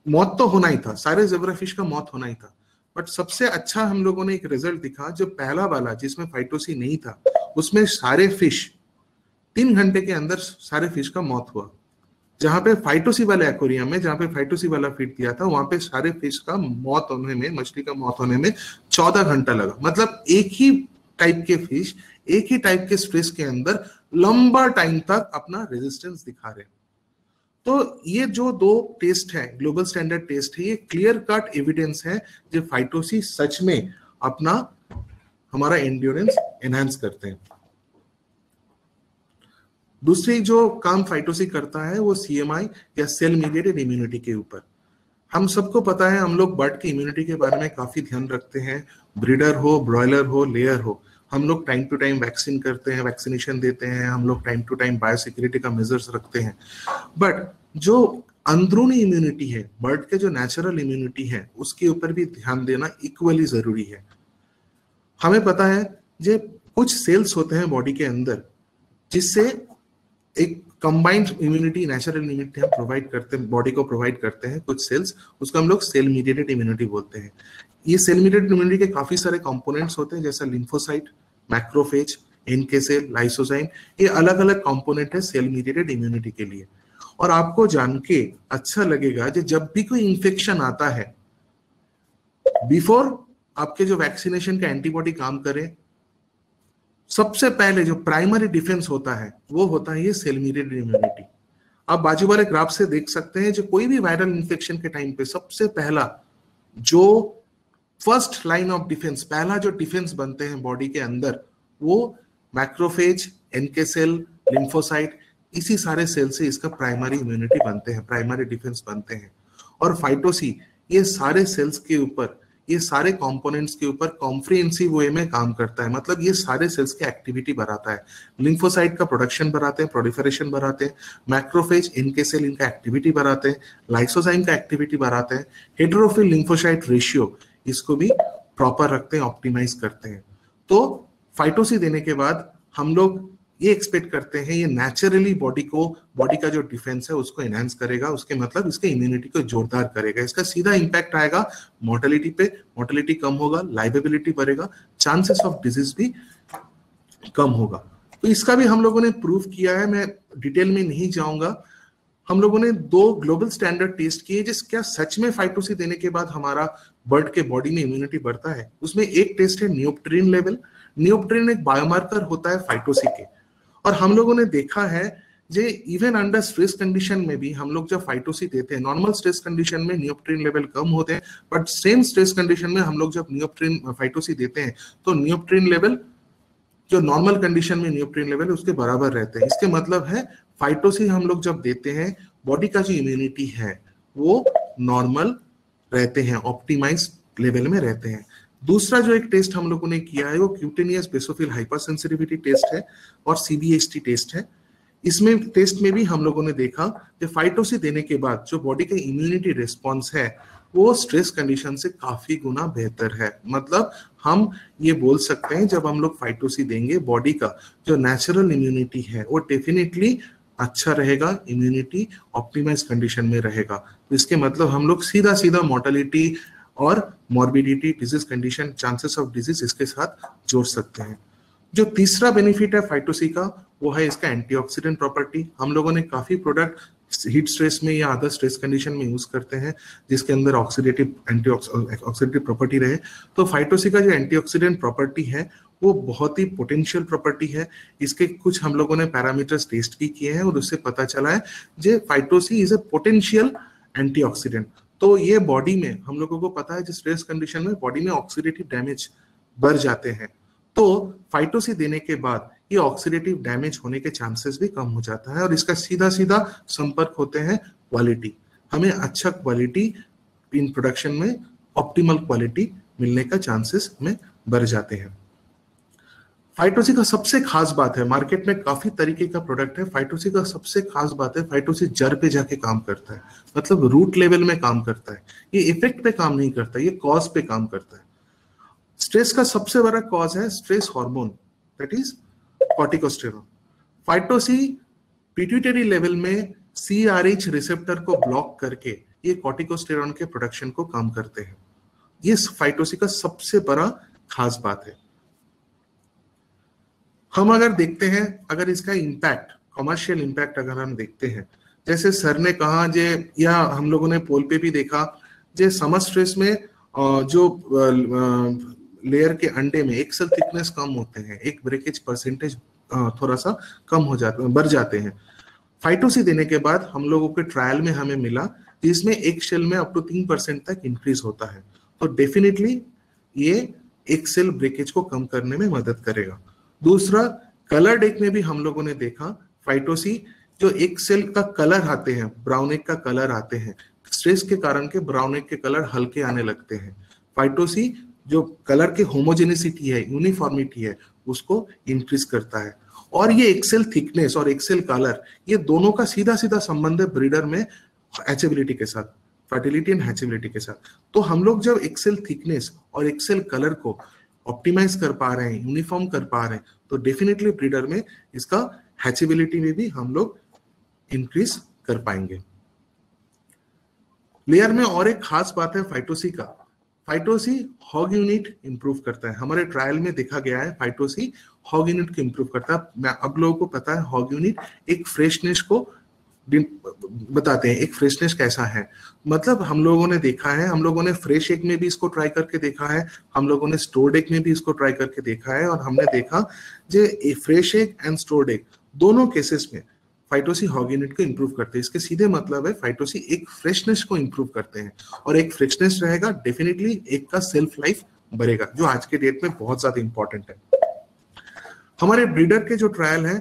मौत तो होना ही था, सारे जेब्रा फिश का मौत होना ही था। बट सबसे अच्छा हम लोगों ने एक रिजल्ट दिखा, जो पहला वाला जिसमें फाइटोसी नहीं था, उसमें सारे फिश 3 घंटे के अंदर सारे फिश का मौत हुआ। जहां पे फाइटोसी वाले एक्वेरियम में, जहां पे फाइटोसी वाला फीड दिया था, वहां पे सारे फिश का मौत होने में, मछली का मौत होने में 14 घंटा लगा। मतलब एक ही टाइप के फिश एक ही टाइप के स्ट्रेस के अंदर लंबा टाइम तक अपना रेजिस्टेंस दिखा रहे हैं। तो ये जो 2 टेस्ट है, ग्लोबल स्टैंडर्ड टेस्ट है, ये क्लियर कट एविडेंस है जो फाइटोसी सच में अपना हमारा एंड्योरेंस एनहांस करते हैं। दूसरी जो काम फाइटोसी करता है वो सीएमआई या सेल मीडिएटेड इम्यूनिटी के ऊपर। हम सबको पता है, हम लोग बर्ड की इम्यूनिटी के बारे में काफी ध्यान रखते हैं, ब्रीडर हो, ब्रॉयलर हो, लेयर हो, हम लोग टाइम टू टाइम वैक्सीन करते हैं, वैक्सीनेशन देते हैं, हम लोग टाइम टू टाइम बायोसिक्योरिटी का मेजर्स रखते हैं। बट जो अंदरूनी इम्यूनिटी है, बर्ड के जो नेचुरल इम्यूनिटी है, उसके ऊपर भी ध्यान देना इक्वली जरूरी है। हमें पता है जो कुछ सेल्स होते हैं बॉडी के अंदर, जिससे एक कंबाइंड इम्यूनिटी, नेचुरल इम्यूनिटी हम प्रोवाइड करते हैं, बॉडी को प्रोवाइड करते हैं कुछ सेल्स, उसको हम लोग सेल मीडिएटेड इम्यूनिटी बोलते हैं। ये सेल मीडिएटेड इम्यूनिटी के काफी सारे कंपोनेंट्स होते हैं, जैसे lymphocyte, macrophage, NK cell, lysozyme, ये अलग अलग कंपोनेंट है सेल मीडिएटेड इम्यूनिटी के लिए। और आपको जान के अच्छा लगेगा कि जब भी कोई इंफेक्शन आता है, बिफोर आपके जो वैक्सीनेशन का एंटीबॉडी काम करे, सबसे पहले जो प्राइमरी डिफेंस होता है वो होता है ये सेल मीडिएटेड इम्यूनिटी। आप बाजू वाले ग्राफ से देख सकते हैं, जो कोई भी वायरल इन्फेक्शन के टाइम पे सबसे पहला जो फर्स्ट लाइन ऑफ डिफेंस, पहला जो डिफेंस बनते हैं बॉडी के अंदर, वो मैक्रोफेज, NK सेल, लिम्फोसाइट, इसी सारे सेल से इसका प्राइमरी इम्यूनिटी बनते हैं, प्राइमरी डिफेंस बनते हैं। और फाइटोसी ये सारे सेल्स के ऊपर, ये सारे कंपोनेंट्स के ऊपर कॉम्प्रिहेंसिव वे में काम करता है, मतलब ये सारे सेल्स की एक्टिविटी बढ़ाता है। लिम्फोसाइट का प्रोडक्शन बढ़ाते हैं, प्रोलिफरेशन बढ़ाते हैं, मैक्रोफेज, NK सेल इनका एक्टिविटी बढ़ाते हैं, लाइसोजाइम का एक्टिविटी बढ़ाते हैं, हेटेरोफिल लिम्फोसाइट रेशियो इसको भी प्रॉपर रखते हैं, ऑप्टिमाइज करते हैं। तो फाइटोसी देने के बाद हम लोग ये एक्सपेक्ट करते हैं ये नेचुरली बॉडी का जो डिफेंस है उसको एनहांस करेगा, उसके मतलब इसके इम्यूनिटी को जोरदार करेगा। इसका सीधा इंपैक्ट आएगा मोर्टेलिटी पे, मोर्टेलिटी कम होगा, लाइवेबिलिटी बढ़ेगा, चांसेस ऑफ डिजीज भी कम होगा। तो इसका भी हम लोगों ने प्रूव किया है, मैं डिटेल में नहीं जाऊंगा। हम लोगों ने 2 ग्लोबल स्टैंडर्ड टेस्ट किए, जिस क्या सच में फाइटोसी देने के बाद हमारा बर्ड के बॉडी में इम्यूनिटी बढ़ता है। उसमें एक टेस्ट है नियोप्टेरिन लेवल। नियोप्टेरिन एक बायोमार्कर होता है फाइटोसी के, और हम लोगों ने देखा है जे इवन अंडर स्ट्रेस कंडीशन में भी हम लोग जब फाइटोसी देते हैं, नॉर्मल स्ट्रेस कंडीशन में नियोप्टेरिन लेवल कम होते हैं, बट सेम स्ट्रेस कंडीशन में हम लोग जब नियोप्टेरिन फाइटोसी देते हैं तो नियोप्टेरिन लेवल जो नॉर्मल कंडीशन में नियोप्टेरिन लेवल है उसके बराबर रहते हैं। इसके मतलब है फाइटोसी हम लोग जब देते हैं, बॉडी का जो इम्यूनिटी है वो नॉर्मल रहते हैं, ऑप्टिमाइज लेवल में रहते हैं। दूसरा जो एक टेस्ट हम लोगों ने किया है वो क्यूटेनियस बेसोफिल हाइपरसेंसिटिविटी टेस्ट है और CBHT टेस्ट है। इसमें टेस्ट में भी हम लोगों ने देखा कि फाइटोसी देने के बाद जो बॉडी का इम्यूनिटी रिस्पॉन्स है वो स्ट्रेस कंडीशन से काफी गुना बेहतर है। मतलब हम ये बोल सकते हैं जब हम लोग फाइटोसी देंगे, बॉडी का जो नेचुरल इम्यूनिटी है वो डेफिनेटली अच्छा रहेगा, इम्यूनिटी ऑप्टिमाइज कंडीशन में रहेगा। तो इसके मतलब हम लोग सीधा सीधा मोर्टेलिटी और morbidity, disease condition, chances of disease इसके साथ जोड़ सकते हैं। जो तीसरा बेनिफिट है फाइटोसी का वो है इसका एंटीऑक्सीडेंट प्रॉपर्टी। हम लोगों ने काफी प्रोडक्ट हीट स्ट्रेस में या अदर स्ट्रेस कंडीशन में यूज करते हैं जिसके अंदर ऑक्सीडेटिव एंटीऑक्सीडेटिव प्रॉपर्टी रहे। तो फाइटोसी का जो एंटीऑक्सीडेंट प्रॉपर्टी है वो बहुत ही पोटेंशियल प्रॉपर्टी है। इसके कुछ हम लोगों ने पैरामीटर्स टेस्ट भी किए हैं और उससे पता चला है जे फाइटोसी इज ए पोटेंशियल एंटीऑक्सीडेंट। तो ये बॉडी में हम लोगों को पता है जिस स्ट्रेस कंडीशन में बॉडी में ऑक्सीडेटिव डैमेज बढ़ जाते हैं, तो फाइटोसी देने के बाद ये ऑक्सीडेटिव डैमेज होने के चांसेस भी कम हो जाता है और इसका सीधा सीधा संपर्क होते हैं क्वालिटी। हमें अच्छा क्वालिटी इन प्रोडक्शन में, ऑप्टिमल क्वालिटी मिलने का चांसेस में बढ़ जाते हैं। फाइटोसी का सबसे खास बात है, मार्केट में काफी तरीके का प्रोडक्ट है, फाइटोसी का सबसे खास बात है फाइटोसी जड़ पे जाके काम करता है, मतलब रूट लेवल में काम करता है। ये इफेक्ट पे काम नहीं करता, ये कॉज पे काम करता है। स्ट्रेस का सबसे बड़ा कॉज है stress hormone, that is corticosterone. Phytocee pituitary level में CRH रिसेप्टर को ब्लॉक करके ये कॉर्टिकोस्टेरॉन के प्रोडक्शन को कम करते हैं। ये फाइटोसी का सबसे बड़ा खास बात है। हम अगर देखते हैं, अगर इसका इम्पैक्ट, कमर्शियल इम्पैक्ट अगर हम देखते हैं, जैसे सर ने कहा जे, या हम लोगों ने पोल पे भी देखा, जे समर स्ट्रेस में जो लेयर के अंडे में एक सेल थिकनेस कम होते हैं, एक ब्रेकेज परसेंटेज थोड़ा सा कम हो जाते हैं, बढ़ जाते हैं। फाइटोसी देने के बाद हम लोगों के ट्रायल में हमें मिला जिसमें एक सेल में अप टू 3% तक इंक्रीज होता है। तो डेफिनेटली ये एक सेल ब्रेकेज को कम करने में मदद करेगा। दूसरा, कलर एग में भी हम लोगों ने देखा फाइटोसी जो एक सेल का कलर आते हैं, ब्राउन एग का कलर आते हैं, स्ट्रेस के कारण के ब्राउन एग के कलर हल्के आने लगते हैं। फाइटोसी जो कलर की होमोजेनिसिटी है, यूनिफॉर्मिटी है, उसको इंक्रीज करता है। और ये एक्सेल थिकनेस और एक्सेल कलर, ये दोनों का सीधा सीधा संबंध है ब्रीडर में हैचेबिलिटी के साथ, फर्टिलिटी एंड हैचेबिलिटी के साथ। तो हम लोग जब एक्सेल थिकनेस और एक्सेल कलर को ऑप्टिमाइज कर पा रहे हैं, यूनिफॉर्म कर पा रहे हैं, तो डेफिनेटली ब्रीडर में इसका हैचेबिलिटी में भी हम लोग इंक्रीज कर पाएंगे। लेयर में और एक खास बात है फाइटोसी का, फाइटोसी हॉग यूनिट इंप्रूव करता है। हमारे ट्रायल में देखा गया है फाइटोसी हॉग यूनिट को इंप्रूव करता है। मैं अब लोगों को पता है हॉग यूनिट एक फ्रेशनेस को बताते हैं, एक फ्रेशनेस कैसा है। मतलब हम लोगों ने देखा है, हम लोगों ने फ्रेश एग में भी इसको ट्राई करके देखा है, हम लोगों ने स्टोर्ड एग में भी इसको ट्राई करके देखा है, और हमने देखा जो fresh egg and stored egg दोनों केसेस में फाइटोसी हॉग यूनिट को इंप्रूव करते हैं। इसके सीधे मतलब है फाइटोसी एक फ्रेशनेस को इंप्रूव करते हैं, और एक फ्रेशनेस रहेगा डेफिनेटली एक का सेल्फ लाइफ बढ़ेगा, जो आज के डेट में बहुत ज्यादा इंपॉर्टेंट है। हमारे ब्रीडर के जो ट्रायल है,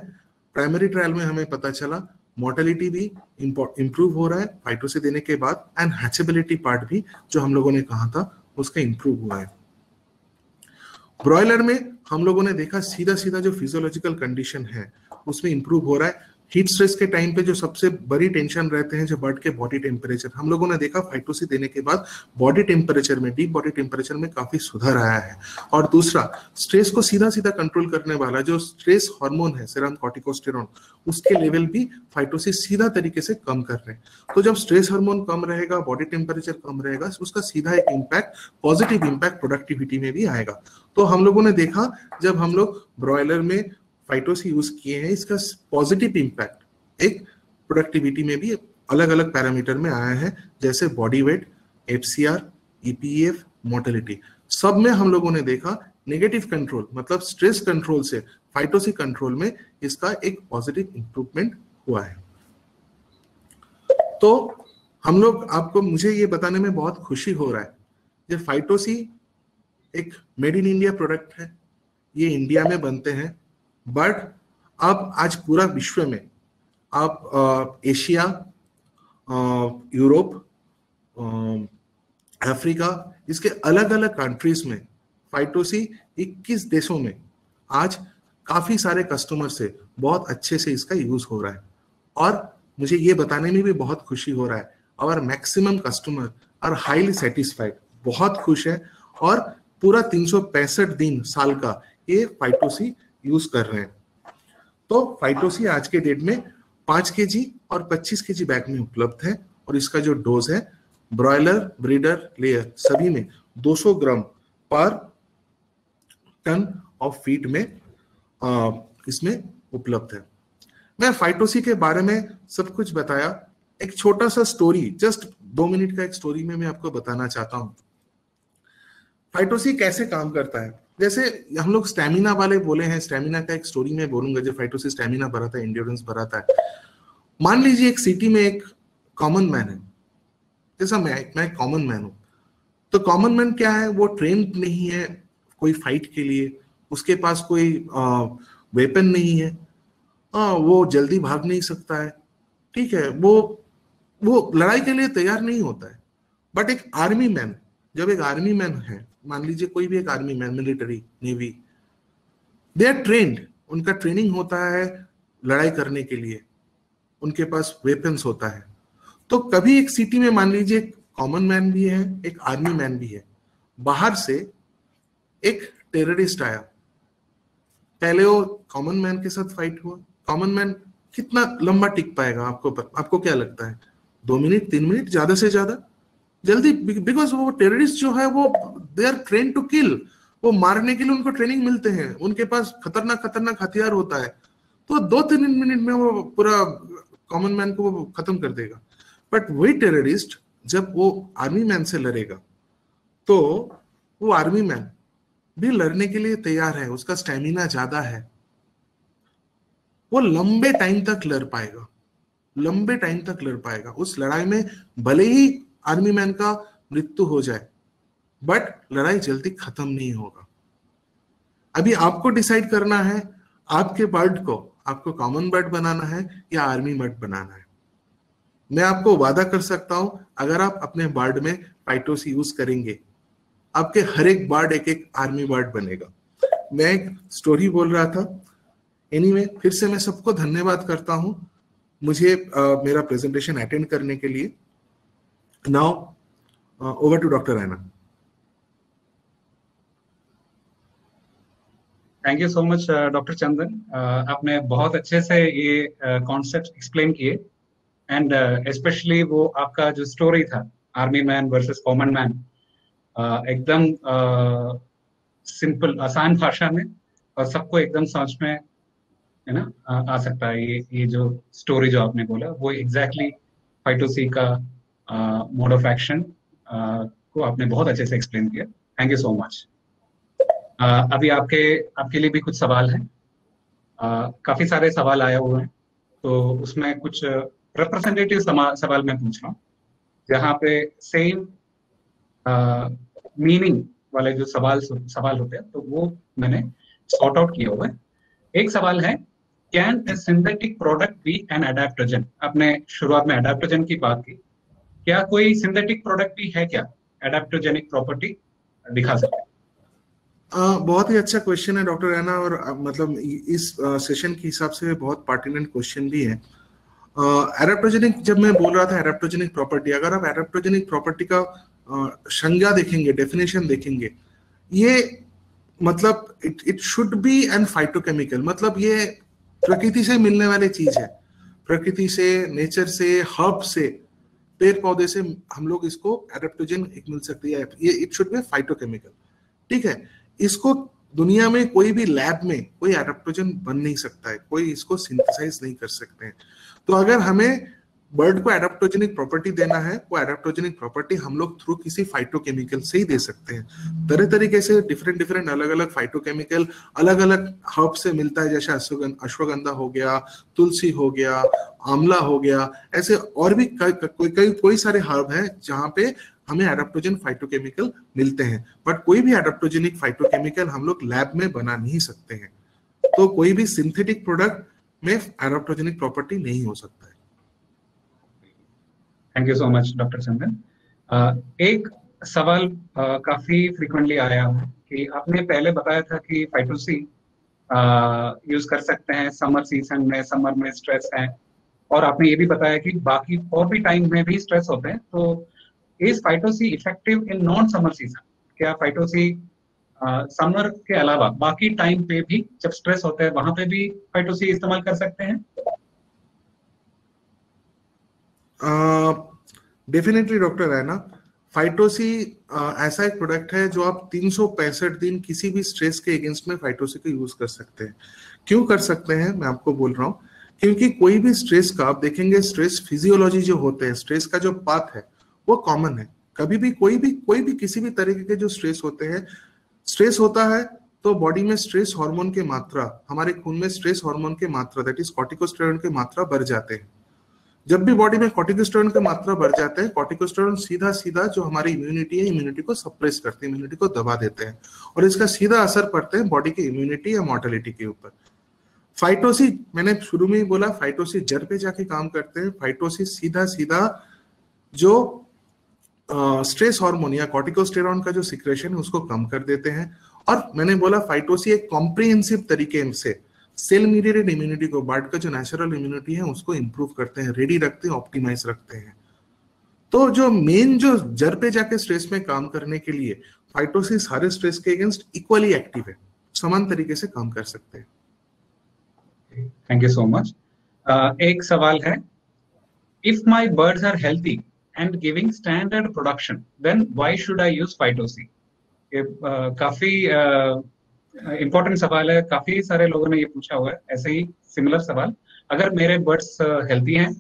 प्राइमरी ट्रायल में हमें पता चला मोर्टेलिटी भी इंप्रूव हो रहा है फाइटोसी देने के बाद, एंड हैचेबिलिटी पार्ट भी जो हम लोगों ने कहा था उसका इंप्रूव हुआ है। ब्रॉयलर में हम लोगों ने देखा सीधा सीधा जो फिजियोलॉजिकल कंडीशन है उसमें इंप्रूव हो रहा है। हीट स्ट्रेस के टाइम पे जो सबसे बड़ी टेंशन रहते हैं जो बर्ड के बॉडी टेम्परेचर, हम लोगों ने देखा फाइटोसी देने के बाद बॉडी टेम्परेचर में, डीप बॉडी टेम्परेचर में काफी सुधार आया है। और दूसरा, स्ट्रेस को सीधा सीधा कंट्रोल करने वाला जो स्ट्रेस हार्मोन है सेरम कॉर्टिकोस्टेरॉन, उसके लेवल भी फाइटोसी सीधा तरीके से कम कर रहे हैं। तो जब स्ट्रेस हार्मोन कम रहेगा, बॉडी टेम्परेचर कम रहेगा, उसका सीधा एक इम्पैक्ट, पॉजिटिव इम्पैक्ट प्रोडक्टिविटी में भी आएगा। तो हम लोगों ने देखा जब हम लोग ब्रॉयलर में फाइटोसी यूज किए हैं, इसका पॉजिटिव इंपैक्ट एक प्रोडक्टिविटी में भी अलग अलग पैरामीटर में आया है, जैसे body weight, FCR, EPF, mortality, सब में हम लोगों ने देखा नेगेटिव कंट्रोल, मतलब स्ट्रेस कंट्रोल से फाइटोसी कंट्रोल में इसका एक पॉजिटिव इंप्रूवमेंट हुआ है। तो हम लोग, आपको मुझे ये बताने में बहुत खुशी हो रहा है, ये फाइटोसी एक मेड इन इंडिया प्रोडक्ट है, ये इंडिया में बनते हैं, बट अब आज पूरा विश्व में आप एशिया, यूरोप, अफ्रीका, इसके अलग अलग कंट्रीज में फाइटोसी 21 देशों में आज काफी सारे कस्टमर से बहुत अच्छे से इसका यूज हो रहा है। और मुझे ये बताने में भी बहुत खुशी हो रहा है, और maximum customer are highly satisfied, बहुत खुश है, और पूरा 365 दिन साल का ये फाइटोसी यूज कर रहे हैं। तो फाइटोसी आज के डेट में 5 केजी और 25 केजी बैग में उपलब्ध है, और इसका जो डोज है ब्रॉयलर, ब्रीडर, लेयर सभी में 200 ग्राम पर टन ऑफ फीड में इसमें उपलब्ध है। मैं फाइटोसी के बारे में सब कुछ बताया, एक छोटा सा स्टोरी, जस्ट 2 मिनट का एक स्टोरी में मैं आपको बताना चाहता हूं फाइटोसी कैसे काम करता है। जैसे हम लोग स्टैमिना वाले बोले हैं, स्टैमिना का एक स्टोरी में बोलूंगा, जो फाइटोसी स्टैमिना बढ़ाता है, एंड्योरेंस बढ़ाता है। मान लीजिए एक सिटी में एक कॉमन मैन है, जैसा मैं कॉमन मैन हूं, तो कॉमन मैन क्या है, वो ट्रेंड नहीं है कोई फाइट के लिए, उसके पास कोई वेपन नहीं है, वो जल्दी भाग नहीं सकता है, ठीक है, वो लड़ाई के लिए तैयार नहीं होता है। बट एक आर्मी मैन, जब एक आर्मी मैन है, मान लीजिए कोई भी एक army man, military, navy, they are trained, उनका ट्रेनिंग होता है लड़ाई करने के लिए, उनके पास वेपन्स होता है। तो कभी एक सिटी में मान लीजिए एक कॉमन मैन भी है, एक आर्मी मैन भी है, बाहर से एक टेररिस्ट आया, पहले वो कॉमन मैन के साथ फाइट हुआ, कॉमन मैन कितना लंबा टिक पाएगा, आपको क्या लगता है? 2 मिनट, 3 मिनट, ज्यादा से ज्यादा, जल्दी, बिकॉज वो टेररिस्ट जो है वो they are train to kill, वो मारने के लिए उनको ट्रेनिंग मिलते हैं, उनके पास खतरनाक खतरनाक हथियार होता है, तो 2-3 मिनट में वो पूरा कॉमन मैन को वो खत्म कर देगा। बट वही टेररिस्ट जब वो आर्मी मैन से लड़ेगा, तो वो आर्मी मैन भी लड़ने के लिए तैयार है, उसका स्टेमिना ज्यादा है, वो लंबे टाइम तक लड़ पाएगा, लंबे टाइम तक लड़ पाएगा। उस लड़ाई में भले ही आर्मी मैन का मृत्यु हो जाए, बट लड़ाई जल्दी खत्म नहीं होगा। अभी आपको डिसाइड करना है, आपके बर्ड को आपको कॉमन बर्ड बनाना है या आर्मी बर्ड बनाना है। मैं आपको वादा कर सकता हूं, अगर आप अपने बर्ड में फाइटोसी यूज करेंगे, आपके हर एक बर्ड एक एक आर्मी बर्ड बनेगा। मैं एक स्टोरी बोल रहा था। एनीवे, फिर से मैं सबको धन्यवाद करता हूं मुझे मेरा प्रेजेंटेशन अटेंड करने के लिए। Now over to doctor Raina.
Thank you so much doctor Chandan, आपने बहुत अच्छे से ये कॉन्सेप्ट एक्सप्लेन किए, एंड स्पेशली वो आपका जो स्टोरी था army man versus common man, एकदम सिंपल आसान भाषा में और सबको एकदम समझ में, है ना, आ सकता है। ये जो स्टोरी जो आपने बोला वो एग्जैक्टली फाइटोसी का मोड ऑफ एक्शन को आपने बहुत अच्छे से एक्सप्लेन किया। Thank you so much. अभी आपके लिए भी कुछ सवाल हैं। काफी सारे सवाल आए हुए हैं, तो उसमें कुछ रिप्रेजेंटेटिव सवाल मैं पूछ रहा हूँ, जहाँ पे सेम मीनिंग वाले जो सवाल होते हैं, तो वो मैंने सॉर्ट आउट किए हुए हैं। एक सवाल है, can a synthetic product be an adaptogen? आपने शुरुआत में एडेप्टोजन की बात की, क्या कोई सिंथेटिक प्रोडक्ट भी है क्या एडेप्टोजेनिक प्रॉपर्टी दिखा सकते हैं?
बहुत ही अच्छा क्वेश्चन है डॉक्टर रैना, और मतलब इस सेशन के हिसाब से बहुत पर्टिनेंट क्वेश्चन भी है। एडेप्टोजेनिक, जब मैं बोल रहा था एडेप्टोजेनिक प्रॉपर्टी, अगर आप एडेप्टोजेनिक प्रॉपर्टी का संज्ञा देखेंगे, डेफिनेशन देखेंगे, ये मतलब it should be an phytochemical, मतलब ये प्रकृति से मिलने वाली चीज है, प्रकृति से, नेचर से, हर्ब से, पेड़ पौधे से हम लोग इसको एडेप्टोजन एक मिल सकती है, ये इट शुड बी फाइटोकेमिकल। ठीक है, इसको दुनिया में कोई भी लैब में कोई एडेप्टोजन बन नहीं सकता है, कोई इसको सिंथेसाइज नहीं कर सकते हैं। तो अगर हमें बर्ड को एडेप्टोजेनिक प्रॉपर्टी देना है, वो एडेप्टोजेनिक प्रॉपर्टी हम लोग थ्रू किसी फाइटोकेमिकल से ही दे सकते हैं। तरह तरीके से डिफरेंट अलग अलग फाइटोकेमिकल अलग अलग हर्ब से मिलता है, जैसे अश्वगंधा हो गया, तुलसी हो गया, आंवला हो गया, ऐसे और भी कोई सारे हर्ब हैं जहाँ पे हमें एडेप्टोजन फाइटोकेमिकल मिलते हैं। बट कोई भी एडेप्टोजेनिक फाइटोकेमिकल हम लोग लैब में बना नहीं सकते हैं, तो कोई भी सिंथेटिक प्रोडक्ट में एडेप्टोजेनिक प्रॉपर्टी नहीं हो सकता है।
Thank you so much doctor Chandan. एक सवाल काफी फ्रीक्वेंटली आया है कि आपने पहले बताया था कि फाइटोसी यूज कर सकते हैं समर सीजन में, समर में स्ट्रेस है, और आपने ये भी बताया कि बाकी और भी टाइम में भी स्ट्रेस होते हैं, तो is Phytocee effective in non summer season? क्या फाइटोसी समर के अलावा बाकी टाइम पे भी जब स्ट्रेस होता है वहां पे भी फाइटोसी इस्तेमाल कर सकते हैं?
डेफिनेटली डॉक्टर रैना, फाइटोसी ऐसा एक प्रोडक्ट है जो आप 365 दिन किसी भी स्ट्रेस के अगेंस्ट में फाइटोसी को यूज कर सकते हैं। क्यों कर सकते हैं मैं आपको बोल रहा हूँ, क्योंकि कोई भी स्ट्रेस का आप देखेंगे, स्ट्रेस फिजियोलॉजी जो होते हैं, स्ट्रेस का जो पाथ है वो कॉमन है। कभी भी कोई भी किसी भी तरीके के जो स्ट्रेस होते हैं, स्ट्रेस होता है तो बॉडी में स्ट्रेस हार्मोन की मात्रा, हमारे खून में स्ट्रेस हार्मोन की मात्रा, दैट इज कॉर्टिकोस्टेरॉन की मात्रा बढ़ जाते हैं। जब भी बॉडी में कॉर्टिकोस्टेरॉन की मात्रा बढ़ जाते हैं, कॉर्टिकोस्टेरॉन सीधा जो हमारी इम्यूनिटी है, इम्यूनिटी को सप्रेस करते हैं, इम्यूनिटी को दबा देते हैं, और इसका सीधा असर पड़ता है बॉडी की इम्यूनिटी या मॉर्टेलिटी के ऊपर। फाइटोसी, मैंने शुरू में ही बोला, फाइटोसी जड़ पे जाके काम करते हैं। फाइटोसी सीधा जो स्ट्रेस हार्मोन या कॉर्टिकोस्टेरॉन का जो सिक्रेशन है उसको कम कर देते हैं। और मैंने बोला फाइटोसी एक कॉम्प्रिहेंसिव तरीके से सेल मीडिएटेड इम्यूनिटी को, बर्ड का जो नेचुरल इम्यूनिटी है उसको इंप्रूव करते हैं, रेडी रखते हैं, ऑप्टिमाइज रखते हैं। तो जो मेन जो जड़ पे जाके स्ट्रेस में काम करने के लिए फाइटोसी सारे स्ट्रेस के अगेंस्ट इक्वली एक्टिव है, समान तरीके से काम कर सकते हैं।
Thank you so much. एक सवाल है, if my birds are healthy and giving standard production, then why should I use Phytocee? काफी इंपॉर्टेंट सवाल है, काफी सारे लोगों ने ये पूछा हुआ है ऐसे ही सिमिलर सवाल। अगर मेरे बर्ड्स हेल्थी हैं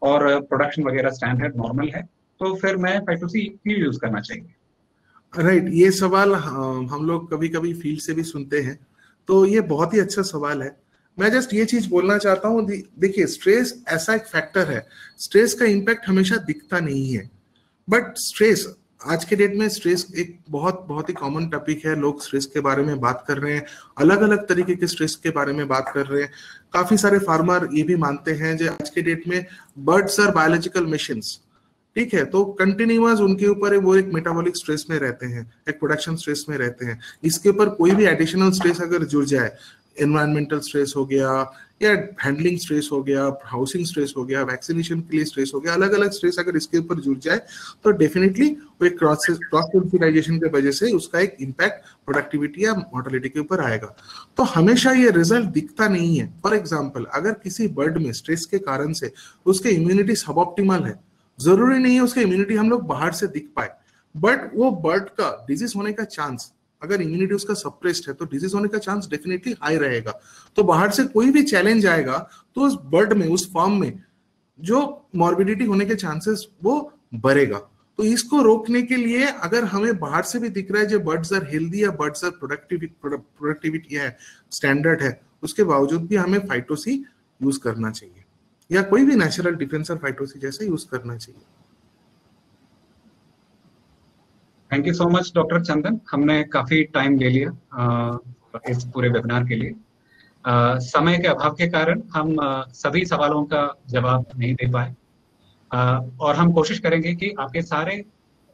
और प्रोडक्शन वगैरह स्टैंडर्ड नॉर्मल है, तो फिर मैं फाइटोसी क्यों यूज करना चाहिए?
राइट, ये सवाल हम लोग कभी कभी फील्ड से भी सुनते हैं, तो ये बहुत ही अच्छा सवाल है। मैं जस्ट ये चीज बोलना चाहता हूँ, देखिए स्ट्रेस ऐसा एक फैक्टर है, स्ट्रेस का इम्पैक्ट हमेशा दिखता नहीं है, बट स्ट्रेस आज के डेट में स्ट्रेस एक बहुत ही कॉमन टॉपिक है। लोग स्ट्रेस के बारे में बात कर रहे हैं, अलग अलग तरीके के स्ट्रेस के बारे में बात कर रहे हैं। काफी सारे फार्मर ये भी मानते हैं जो आज के डेट में बर्ड्स आर बायोलॉजिकल मशीन्स, ठीक है, तो कंटिन्यूअस उनके ऊपर वो एक मेटाबॉलिक स्ट्रेस में रहते हैं, एक प्रोडक्शन स्ट्रेस में रहते हैं। इसके ऊपर कोई भी एडिशनल स्ट्रेस अगर जुड़ जाए, एनवायरमेंटल स्ट्रेस हो गया या हैंडलिंग स्ट्रेस हो गया, हाउसिंग स्ट्रेस हो गया, वैक्सीनेशन के लिए स्ट्रेस हो गया, अलग अलग स्ट्रेस अगर इसके ऊपर जुड़ जाए तो डेफिनेटली वो एक क्रॉस सेंसिटाइजेशन की वजह से उसका एक इम्पैक्ट प्रोडक्टिविटी या मॉर्टेलिटी के ऊपर आएगा। तो हमेशा ये रिजल्ट दिखता नहीं है। फॉर एग्जाम्पल, अगर किसी बर्ड में स्ट्रेस के कारण से उसके इम्यूनिटी सब ऑप्टिमल है, जरूरी नहीं है उसका इम्यूनिटी हम लोग बाहर से दिख पाए, बट वो बर्ड का डिजीज होने का चांस, अगर इम्यूनिटी उसका सप्रेस्ड है तो डिजीज होने का चांस डेफिनेटली हाई रहेगा। तो बाहर से कोई भी चैलेंज आएगा तो उस बर्ड में, उस फॉर्म में जो मॉर्बिडिटी होने के चांसेस वो बढ़ेगा। तो इसको रोकने के लिए अगर हमें बाहर से भी दिख रहा है जो बर्ड्स आर हेल्दी या बर्ड्स आर प्रोडक्टिविटी है, स्टैंडर्ड है, उसके बावजूद भी हमें फाइटोसी यूज करना चाहिए या कोई भी नेचुरल डिफेंसर फाइटोसी जैसे यूज करना चाहिए।
Thank you so much doctor Chandan, हमने काफी टाइम ले लिया इस पूरे वेबिनार के लिए। समय के अभाव के कारण हम सभी सवालों का जवाब नहीं दे पाए, और हम कोशिश करेंगे कि आपके सारे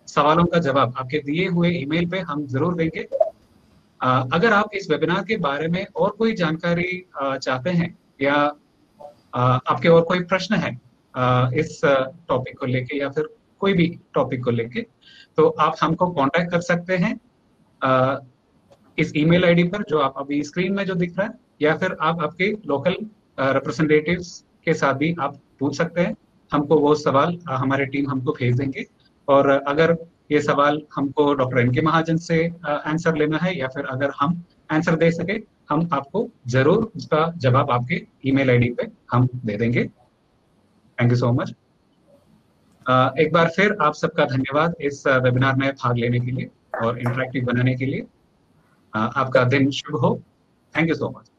सवालों का जवाब आपके दिए हुए ईमेल पे हम जरूर देंगे। अगर आप इस वेबिनार के बारे में और कोई जानकारी चाहते हैं या आपके और कोई प्रश्न है इस टॉपिक को लेके या फिर कोई भी टॉपिक को लेके, तो आप हमको कांटेक्ट कर सकते हैं इस ईमेल आईडी पर जो आप अभी स्क्रीन में जो दिख रहा है, या फिर आप आपके लोकल रिप्रेजेंटेटिव्स के साथ भी आप पूछ सकते हैं। हमको वो सवाल हमारे टीम हमको भेज देंगे, और अगर ये सवाल हमको डॉक्टर एनके महाजन से आंसर लेना है या फिर अगर हम आंसर दे सके, हम आपको जरूर उसका जवाब आपके ईमेल आईडी पे हम दे देंगे। Thank you so much. एक बार फिर आप सबका धन्यवाद इस वेबिनार में भाग लेने के लिए और इंटरेक्टिव बनाने के लिए। आपका दिन शुभ हो। Thank you so much.